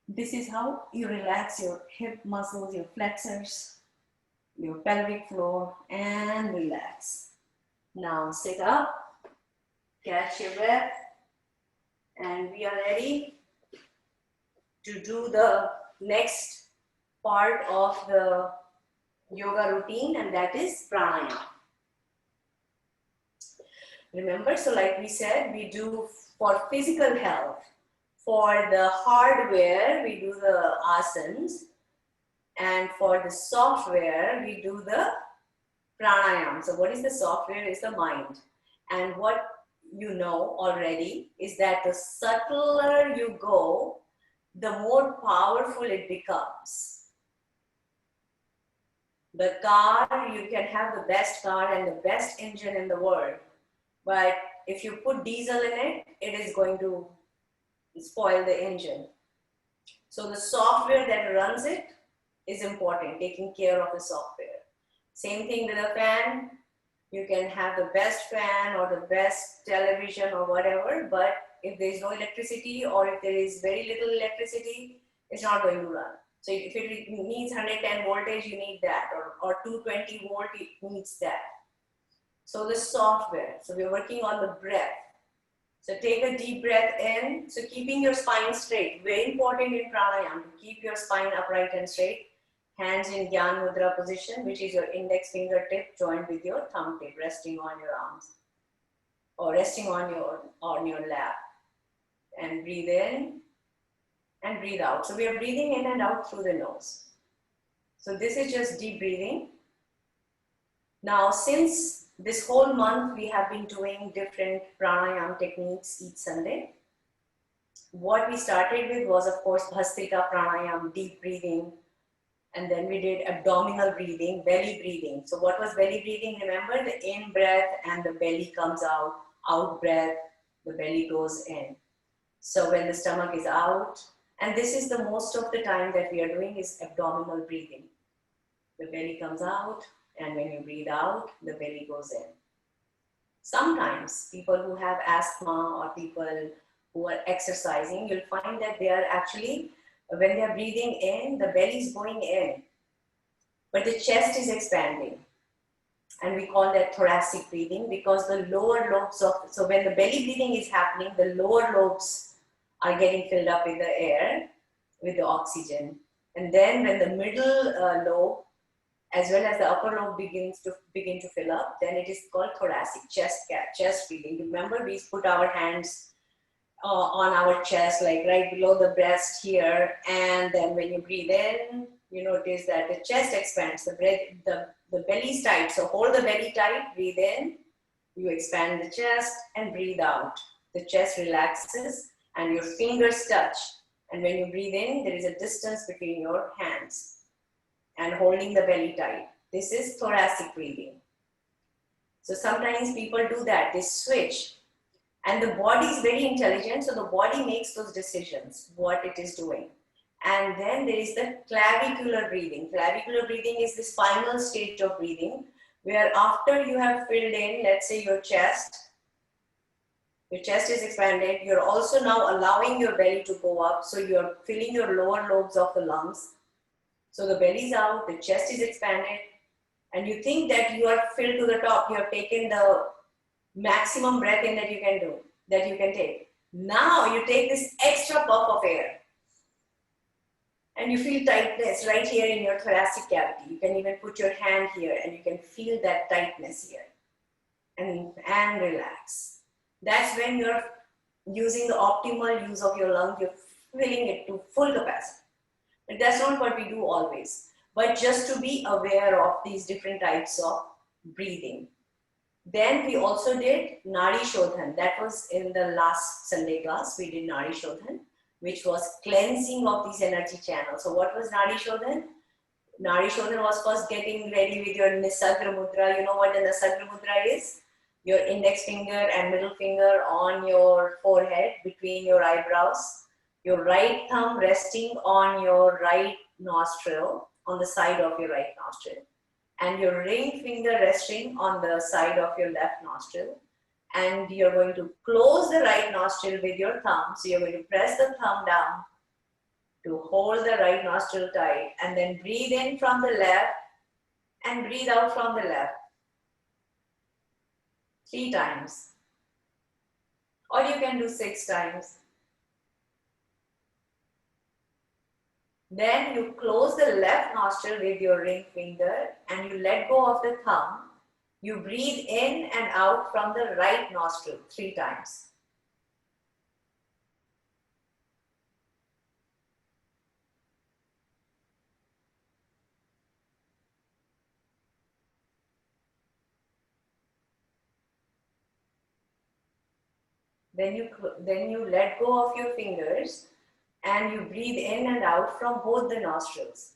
This is how you relax your hip muscles, your flexors, your pelvic floor, and relax. Now sit up, catch your breath, and we are ready to do the next part of the yoga routine, and that is pranayam. Remember, so like we said, we do for physical health. For the hardware, we do the asanas. And for the software, we do the pranayam. So what is the software? Is the mind. And what you know already is that the subtler you go, the more powerful it becomes. The car, you can have the best car and the best engine in the world, but if you put diesel in it, it is going to spoil the engine. So the software that runs it is important, taking care of the software. Same thing with a fan. You can have the best fan or the best television or whatever, but if there is no electricity or if there is very little electricity, it's not going to run. So if it needs 110 voltage, you need that, or 220 volt, it needs that. So the software, so we're working on the breath. So take a deep breath in. So keeping your spine straight, very important in pranayam, to keep your spine upright and straight. Hands in Gyan Mudra position, which is your index fingertip joined with your thumb tip, resting on your arms or resting on your lap. And breathe in and breathe out. So we are breathing in and out through the nose. So this is just deep breathing. Now, since this whole month we have been doing different pranayam techniques each Sunday. What we started with was, of course, Bhastrika pranayam, deep breathing. And then we did abdominal breathing, belly breathing. So what was belly breathing? Remember, the in breath and the belly comes out breath, the belly goes in. So when the stomach is out, and this is the most of the time that we are doing is abdominal breathing. The belly comes out, and when you breathe out, the belly goes in. Sometimes people who have asthma or people who are exercising, you'll find that they are actually, when they are breathing in, the belly is going in, but the chest is expanding. And we call that thoracic breathing because the lower lobes of, so when the belly breathing is happening, the lower lobes are getting filled up with the air, with the oxygen. And then when the middle lobe, as well as the upper lobe begin to fill up, then it is called thoracic, chest breathing. Remember, we put our hands on our chest, like right below the breast here. And then when you breathe in, you notice that the chest expands, the belly is tight. So hold the belly tight, breathe in, you expand the chest and breathe out. The chest relaxes and your fingers touch. And when you breathe in, there is a distance between your hands and holding the belly tight. This is thoracic breathing. So sometimes people do that, they switch. And the body is very intelligent, so the body makes those decisions, what it is doing. And then there is the clavicular breathing. Clavicular breathing is this final stage of breathing, where after you have filled in, let's say your chest is expanded, you're also now allowing your belly to go up, so you're filling your lower lobes of the lungs. So the belly is out, the chest is expanded, and you think that you are filled to the top, you have taken the maximum breath in that you can do, that you can take. Now you take this extra puff of air and you feel tightness right here in your thoracic cavity. You can even put your hand here and you can feel that tightness here and relax. That's when you're using the optimal use of your lungs, you're filling it to full capacity. But that's not what we do always, but just to be aware of these different types of breathing. Then we also did Nadi Shodhan. That was in the last Sunday class. We did Nadi Shodhan, which was cleansing of these energy channels. So what was Nadi Shodhan? Nadi Shodhan was first getting ready with your Nisagra Mudra. You know what the Nisagra Mudra is? Your index finger and middle finger on your forehead between your eyebrows. Your right thumb resting on your right nostril, on the side of your right nostril. And your ring finger resting on the side of your left nostril. And you're going to close the right nostril with your thumb. So you're going to press the thumb down to hold the right nostril tight, and then breathe in from the left and breathe out from the left 3 times. Or you can do 6 times. Then you close the left nostril with your ring finger and you let go of the thumb. You breathe in and out from the right nostril 3 times. Then you let go of your fingers and you breathe in and out from both the nostrils.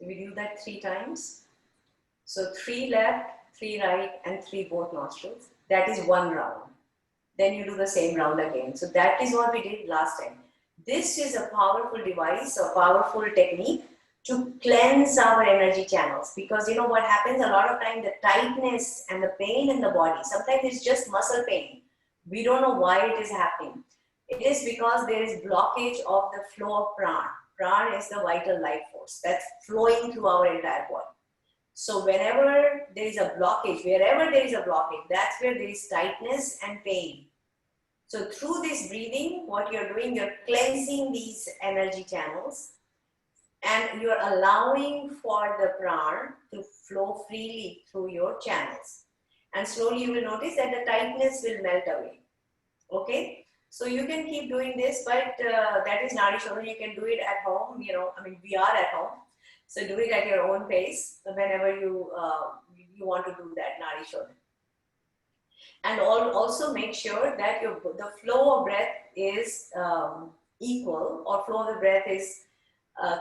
So we do that 3 times. So 3 left, 3 right, and 3 both nostrils. That is 1 round. Then you do the same round again. So that is what we did last time. This is a powerful device, a powerful technique to cleanse our energy channels, because you know what happens a lot of time, the tightness and the pain in the body, sometimes it's just muscle pain. We don't know why it is happening. It is because there is blockage of the flow of prana. Prana is the vital life force that's flowing through our entire body. So whenever there is a blockage, wherever there is a blockage, that's where there is tightness and pain. So through this breathing, what you're doing, you're cleansing these energy channels, and you're allowing for the prana to flow freely through your channels. And slowly you will notice that the tightness will melt away. Okay? So you can keep doing this, but that is Nadi Shodhana. You can do it at home, you know, I mean, we are at home. So do it at your own pace whenever you want to do that Nadi Shodhana. And also make sure that the flow of breath is equal, or flow of the breath is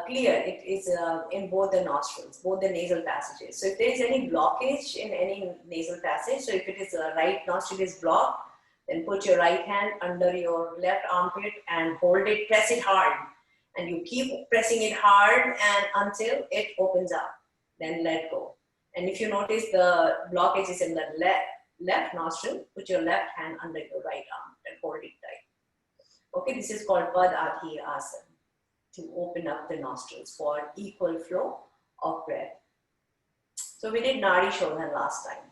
clear. It is in both the nostrils, both the nasal passages. So if there is any blockage in any nasal passage, so if it is right nostril is blocked, then put your right hand under your left armpit and hold it, press it hard. And you keep pressing it hard and until it opens up. Then let go. And if you notice the blockage is in the left nostril, put your left hand under your right arm and hold it tight. Okay, this is called Padadhi Asana, to open up the nostrils for equal flow of breath. So we did Nadi Shodhana last time.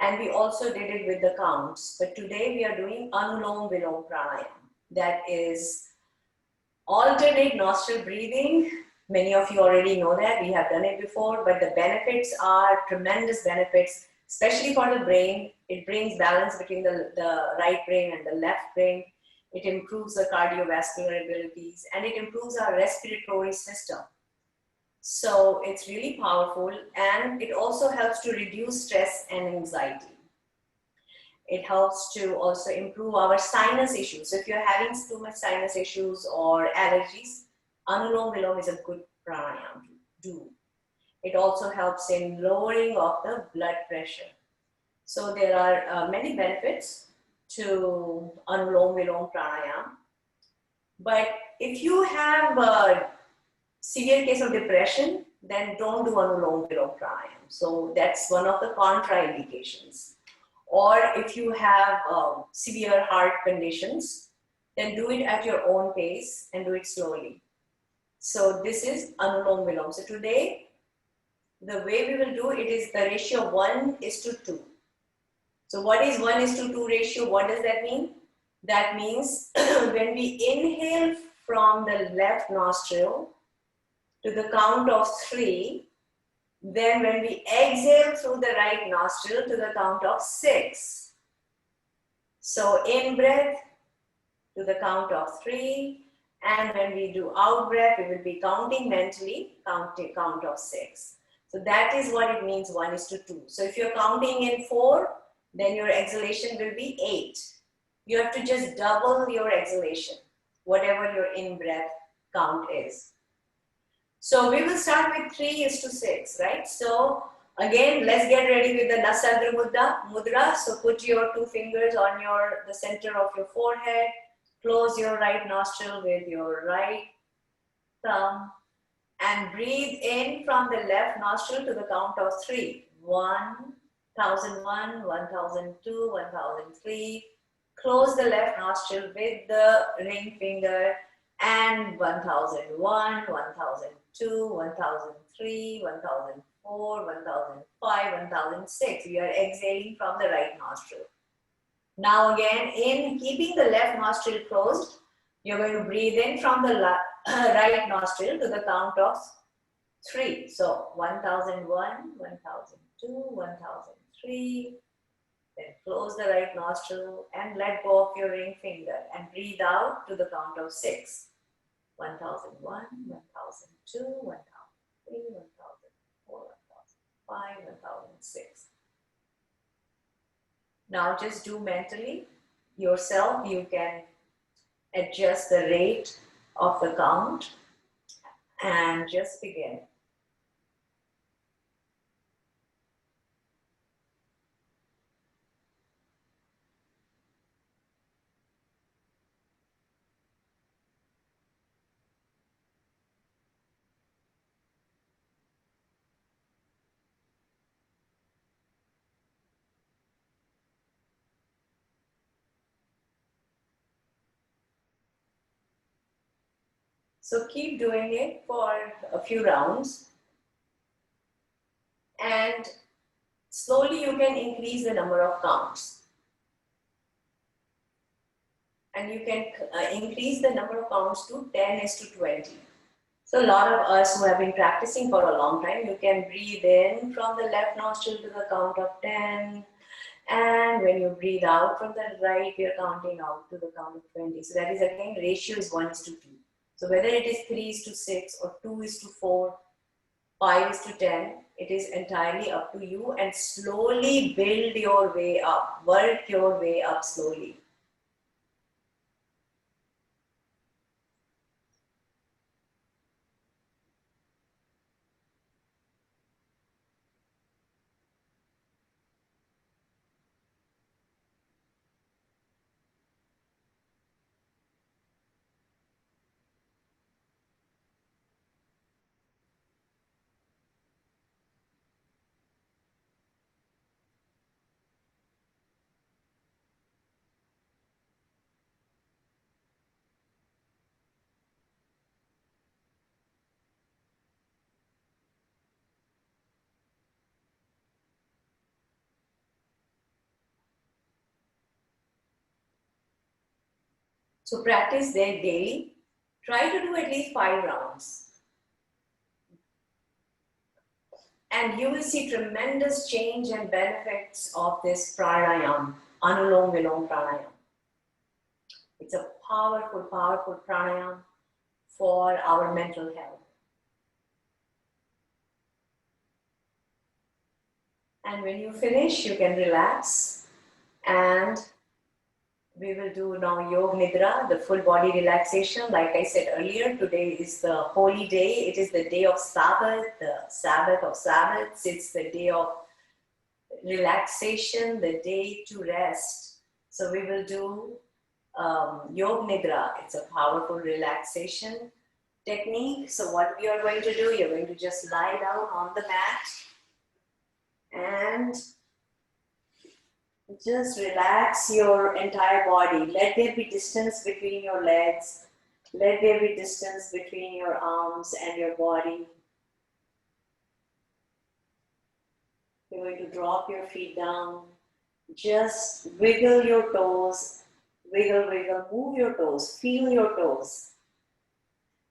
And we also did it with the counts. But today we are doing Anulom-Vilom Pranayam. That is alternate nostril breathing. Many of you already know that. We have done it before. But the benefits are tremendous benefits, especially for the brain. It brings balance between the right brain and the left brain. It improves the cardiovascular abilities, and it improves our respiratory system. So it's really powerful, and it also helps to reduce stress and anxiety. It helps to also improve our sinus issues. So if you're having too much sinus issues or allergies, Anulom-Vilom is a good pranayam to do. It also helps in lowering of the blood pressure. So there are many benefits to Anulom-Vilom pranayam. But if you have a severe case of depression, then don't do Anulom-Vilom pranayam. So that's one of the contraindications. Or if you have severe heart conditions, then do it at your own pace and do it slowly. So this is Anulom-Vilom. So today, the way we will do it is the ratio 1:2. So what is 1:2 ratio? What does that mean? That means when we inhale from the left nostril to the count of 3, then when we exhale through the right nostril to the count of 6. So in breath to the count of 3, and when we do out breath, we will be counting mentally, count of 6. So that is what it means 1:2. So if you're counting in 4, then your exhalation will be 8. You have to just double your exhalation, whatever your in-breath count is. So we will start with 3:6, right? So again, let's get ready with the Nasadra Mudra. So put your 2 fingers on the center of your forehead. Close your right nostril with your right thumb. And breathe in from the left nostril to the count of 3. 1001, 1002, 1003. Close the left nostril with the ring finger, and 1001, 1002, 1003, 1004, 1005, 1006. We are exhaling from the right nostril. Now again, in keeping the left nostril closed, you're going to breathe in from the right nostril to the count of 3. So 1001, 1002, 1003. Then close the right nostril and let go of your ring finger and breathe out to the count of 6. 1001, 1002, 1003, 1004, 1005, 1006. Now just do mentally yourself. You can adjust the rate of the count and just begin. So keep doing it for a few rounds, and slowly you can increase the number of counts. And you can increase the number of counts to 10 is to 20. So a lot of us who have been practicing for a long time, you can breathe in from the left nostril to the count of 10. And when you breathe out from the right, you're counting out to the count of 20. So that is again, ratio is 1 is to 2. So whether it is 3 is to 6 or 2 is to 4, 5 is to 10, it is entirely up to you, and slowly build your way up, work your way up slowly. So practice there daily. Try to do at least 5 rounds. And you will see tremendous change and benefits of this pranayam, Anulom-Vilom pranayam. It's a powerful, powerful pranayam for our mental health. And when you finish, you can relax, and we will do now Yoga Nidra, the full body relaxation. Like I said earlier, today is the holy day. It is the day of Sabbath, the Sabbath of Sabbaths. It's the day of relaxation, the day to rest. So we will do Yoga Nidra. It's a powerful relaxation technique. So what we are going to do, you're going to just lie down on the mat and just relax your entire body. Let there be distance between your legs. Let there be distance between your arms and your body. You're going to drop your feet down. Just wiggle your toes. Wiggle, wiggle, move your toes. Feel your toes.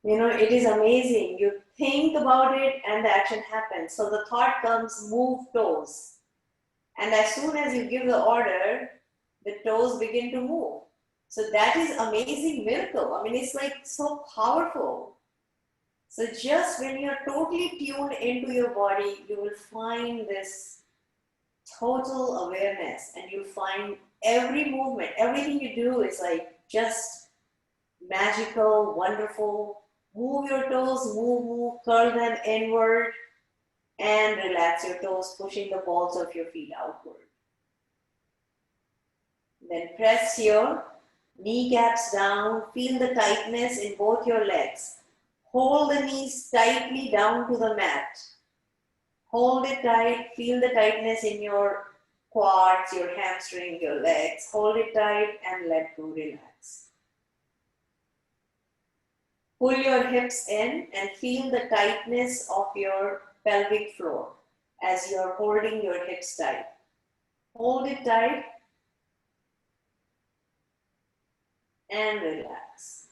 You know, it is amazing. You think about it and the action happens. So the thought comes, move toes. And as soon as you give the order, the toes begin to move. So that is amazing miracle. I mean, it's like so powerful. So just when you're totally tuned into your body, you will find this total awareness, and you'll find every movement, everything you do is like just magical, wonderful. Move your toes, move, move, curl them inward, and relax your toes, pushing the balls of your feet outward. Then press your kneecaps down, feel the tightness in both your legs. Hold the knees tightly down to the mat. Hold it tight, feel the tightness in your quads, your hamstring, your legs. Hold it tight and let go, relax. Pull your hips in and feel the tightness of your pelvic floor as you're holding your hips tight. Hold it tight and relax.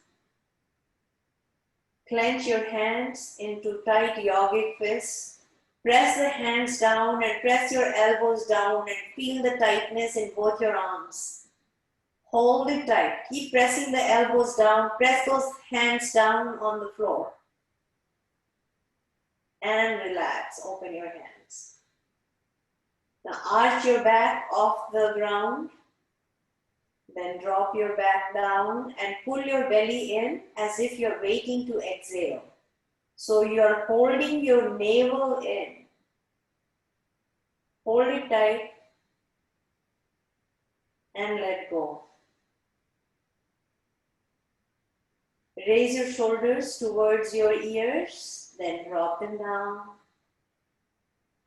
Clench your hands into tight yogic fists. Press the hands down and press your elbows down and feel the tightness in both your arms. Hold it tight. Keep pressing the elbows down. Press those hands down on the floor. And relax. Open your hands. Now arch your back off the ground. Then drop your back down and pull your belly in as if you're waiting to exhale. So you're holding your navel in. Hold it tight and let go. Raise your shoulders towards your ears, then drop them down.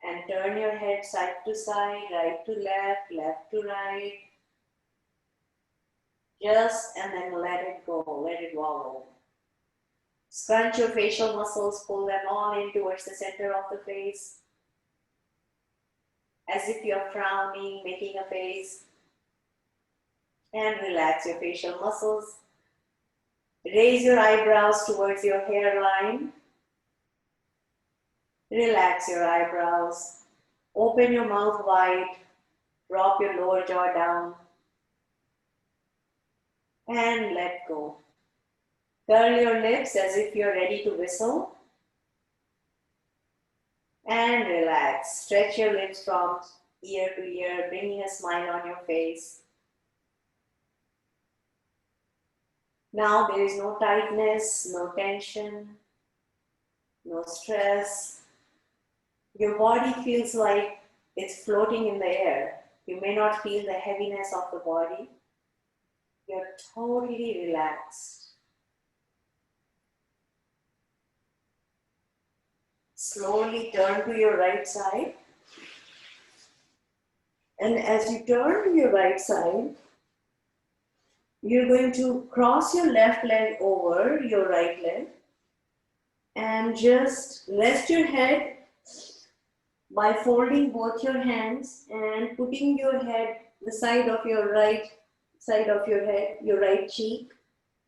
And turn your head side to side, right to left, left to right. And then let it go, let it wallow. Scrunch your facial muscles, pull them all in towards the center of the face, as if you're frowning, making a face. And relax your facial muscles. Raise your eyebrows towards your hairline. Relax your eyebrows. Open your mouth wide. Drop your lower jaw down. And let go. Curl your lips as if you're ready to whistle. And relax. Stretch your lips from ear to ear, bringing a smile on your face. Now there is no tightness, no tension, no stress. Your body feels like it's floating in the air. You may not feel the heaviness of the body. You're totally relaxed. Slowly turn to your right side. And as you turn to your right side, you're going to cross your left leg over your right leg and just rest your head by folding both your hands and putting your head, the side of your right side of your head, your right cheek,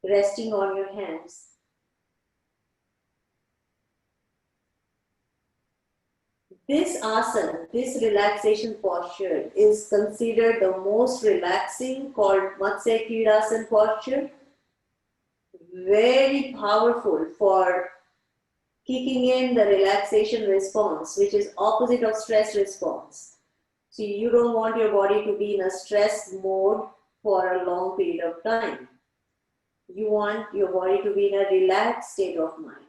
resting on your hands. This asana, this relaxation posture is considered the most relaxing, called Matsya Kridasana posture. Very powerful for kicking in the relaxation response, which is opposite of stress response. So you don't want your body to be in a stress mode for a long period of time. You want your body to be in a relaxed state of mind.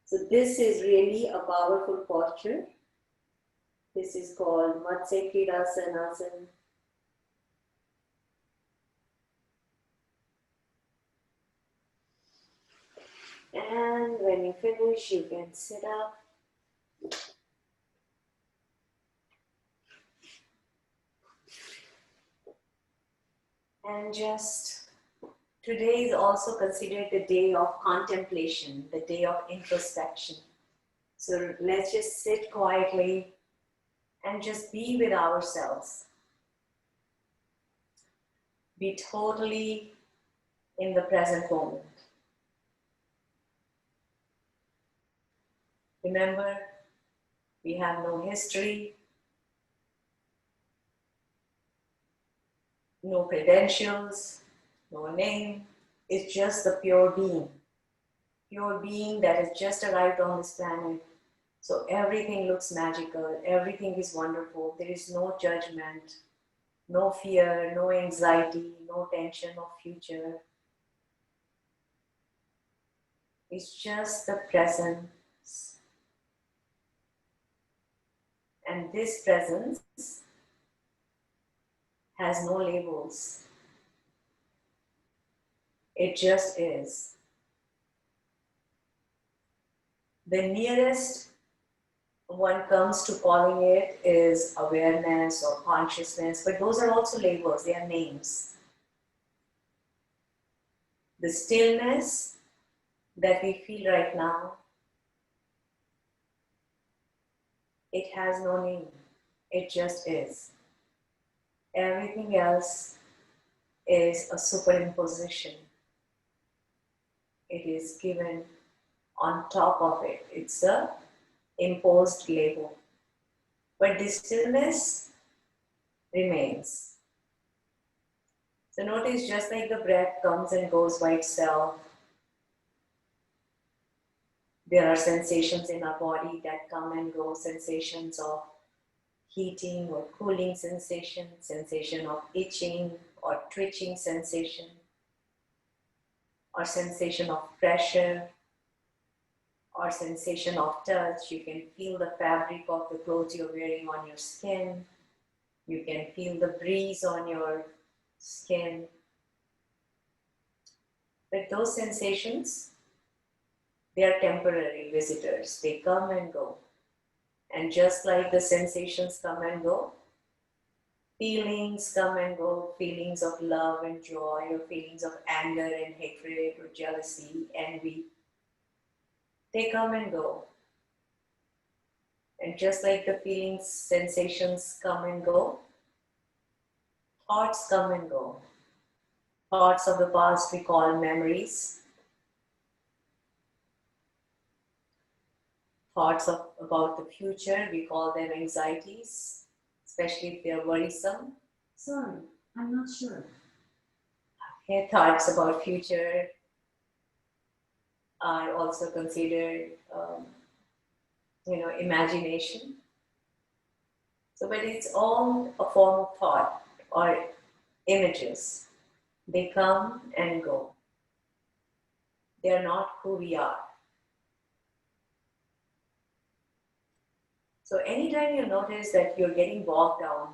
So this is really a powerful posture. This is called Matsya Kridasana. And when you finish, you can sit up. And just, today is also considered the day of contemplation, the day of introspection. So let's just sit quietly and just be with ourselves. Be totally in the present moment. Remember, we have no history, no credentials, no name. It's just the pure being that has just arrived on this planet. So everything looks magical, everything is wonderful. There is no judgment, no fear, no anxiety, no tension of future. It's just the presence. And this presence has no labels. It just is. The nearest one comes to calling it is awareness or consciousness, but those are also labels, they are names. The stillness that we feel right now, it has no name, it just is. Everything else is a superimposition. It is given on top of it. It's a imposed label. But this stillness remains. So notice, just like the breath comes and goes by itself, there are sensations in our body that come and go, sensations of heating or cooling sensation, sensation of itching or twitching sensation, or sensation of pressure, or sensation of touch. You can feel the fabric of the clothes you're wearing on your skin. You can feel the breeze on your skin. But those sensations, they are temporary visitors. They come and go. And just like the sensations come and go, feelings come and go, feelings of love and joy, or feelings of anger and hatred or jealousy, envy. They come and go. And just like the feelings, sensations come and go, thoughts come and go. Thoughts of the past we call memories. Thoughts about the future, we call them anxieties, especially if they are worrisome. Sorry, I'm not sure. Okay, thoughts about future are also considered, imagination. So, but it's all a form of thought or images. They come and go. They are not who we are. So anytime you notice that you're getting bogged down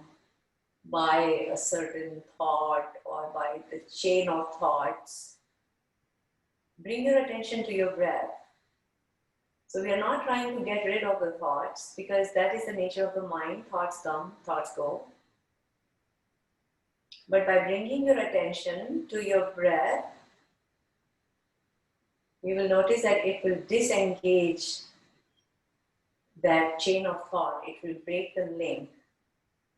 by a certain thought or by the chain of thoughts, bring your attention to your breath. So we are not trying to get rid of the thoughts because that is the nature of the mind. Thoughts come, thoughts go. But by bringing your attention to your breath, you will notice that it will disengage that chain of thought. It will break the link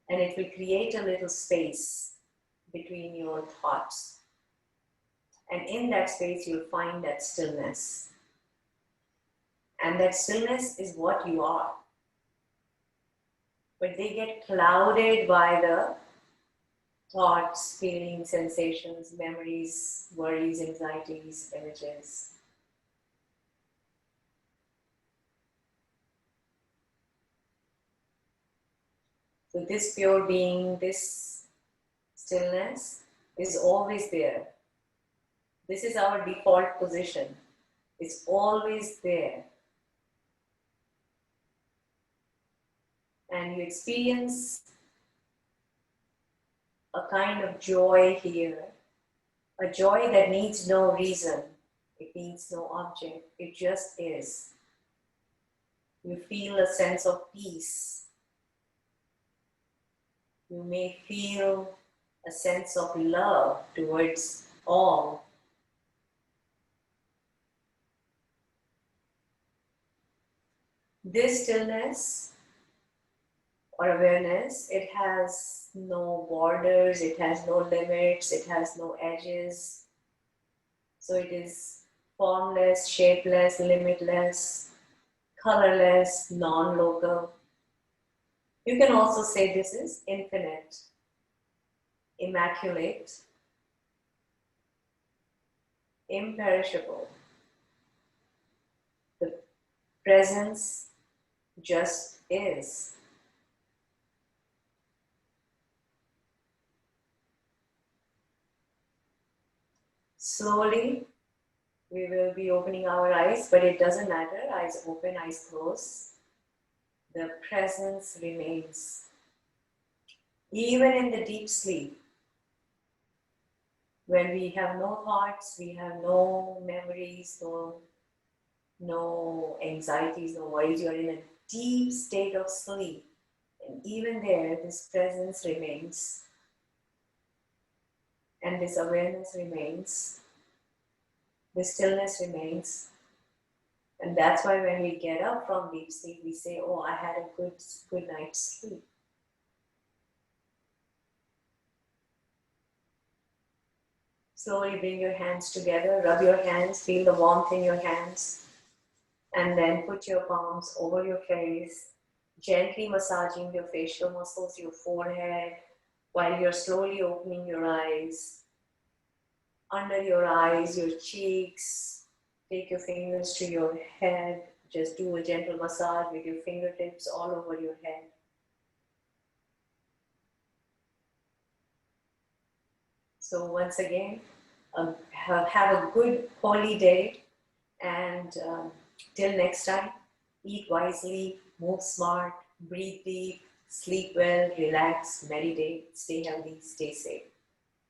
and it will create a little space between your thoughts. And in that space, you'll find that stillness. And that stillness is what you are. But they get clouded by the thoughts, feelings, sensations, memories, worries, anxieties, images. So this pure being, this stillness is always there. This is our default position. It's always there. And you experience a kind of joy here, a joy that needs no reason. It needs no object. It just is. You feel a sense of peace. You may feel a sense of love towards all. This stillness or awareness, it has no borders, it has no limits, it has no edges. So it is formless, shapeless, limitless, colorless, non-local. You can also say this is infinite, immaculate, imperishable. The presence just is. Slowly, we will be opening our eyes, but it doesn't matter. Eyes open, eyes closed. The presence remains. Even in the deep sleep, when we have no thoughts, we have no memories, no anxieties, no worries, you're in a deep state of sleep. And even there, this presence remains. And this awareness remains. This stillness remains. And that's why when we get up from deep sleep, we say, oh, I had a good night's sleep. Slowly bring your hands together, rub your hands, feel the warmth in your hands. And then put your palms over your face, gently massaging your facial muscles, your forehead, while you're slowly opening your eyes. Under your eyes, your cheeks. Take your fingers to your head. Just do a gentle massage with your fingertips all over your head. So once again, have a good holy day, and till next time, eat wisely, move smart, breathe deep, sleep well, relax, meditate, stay healthy, stay safe.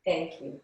Thank you.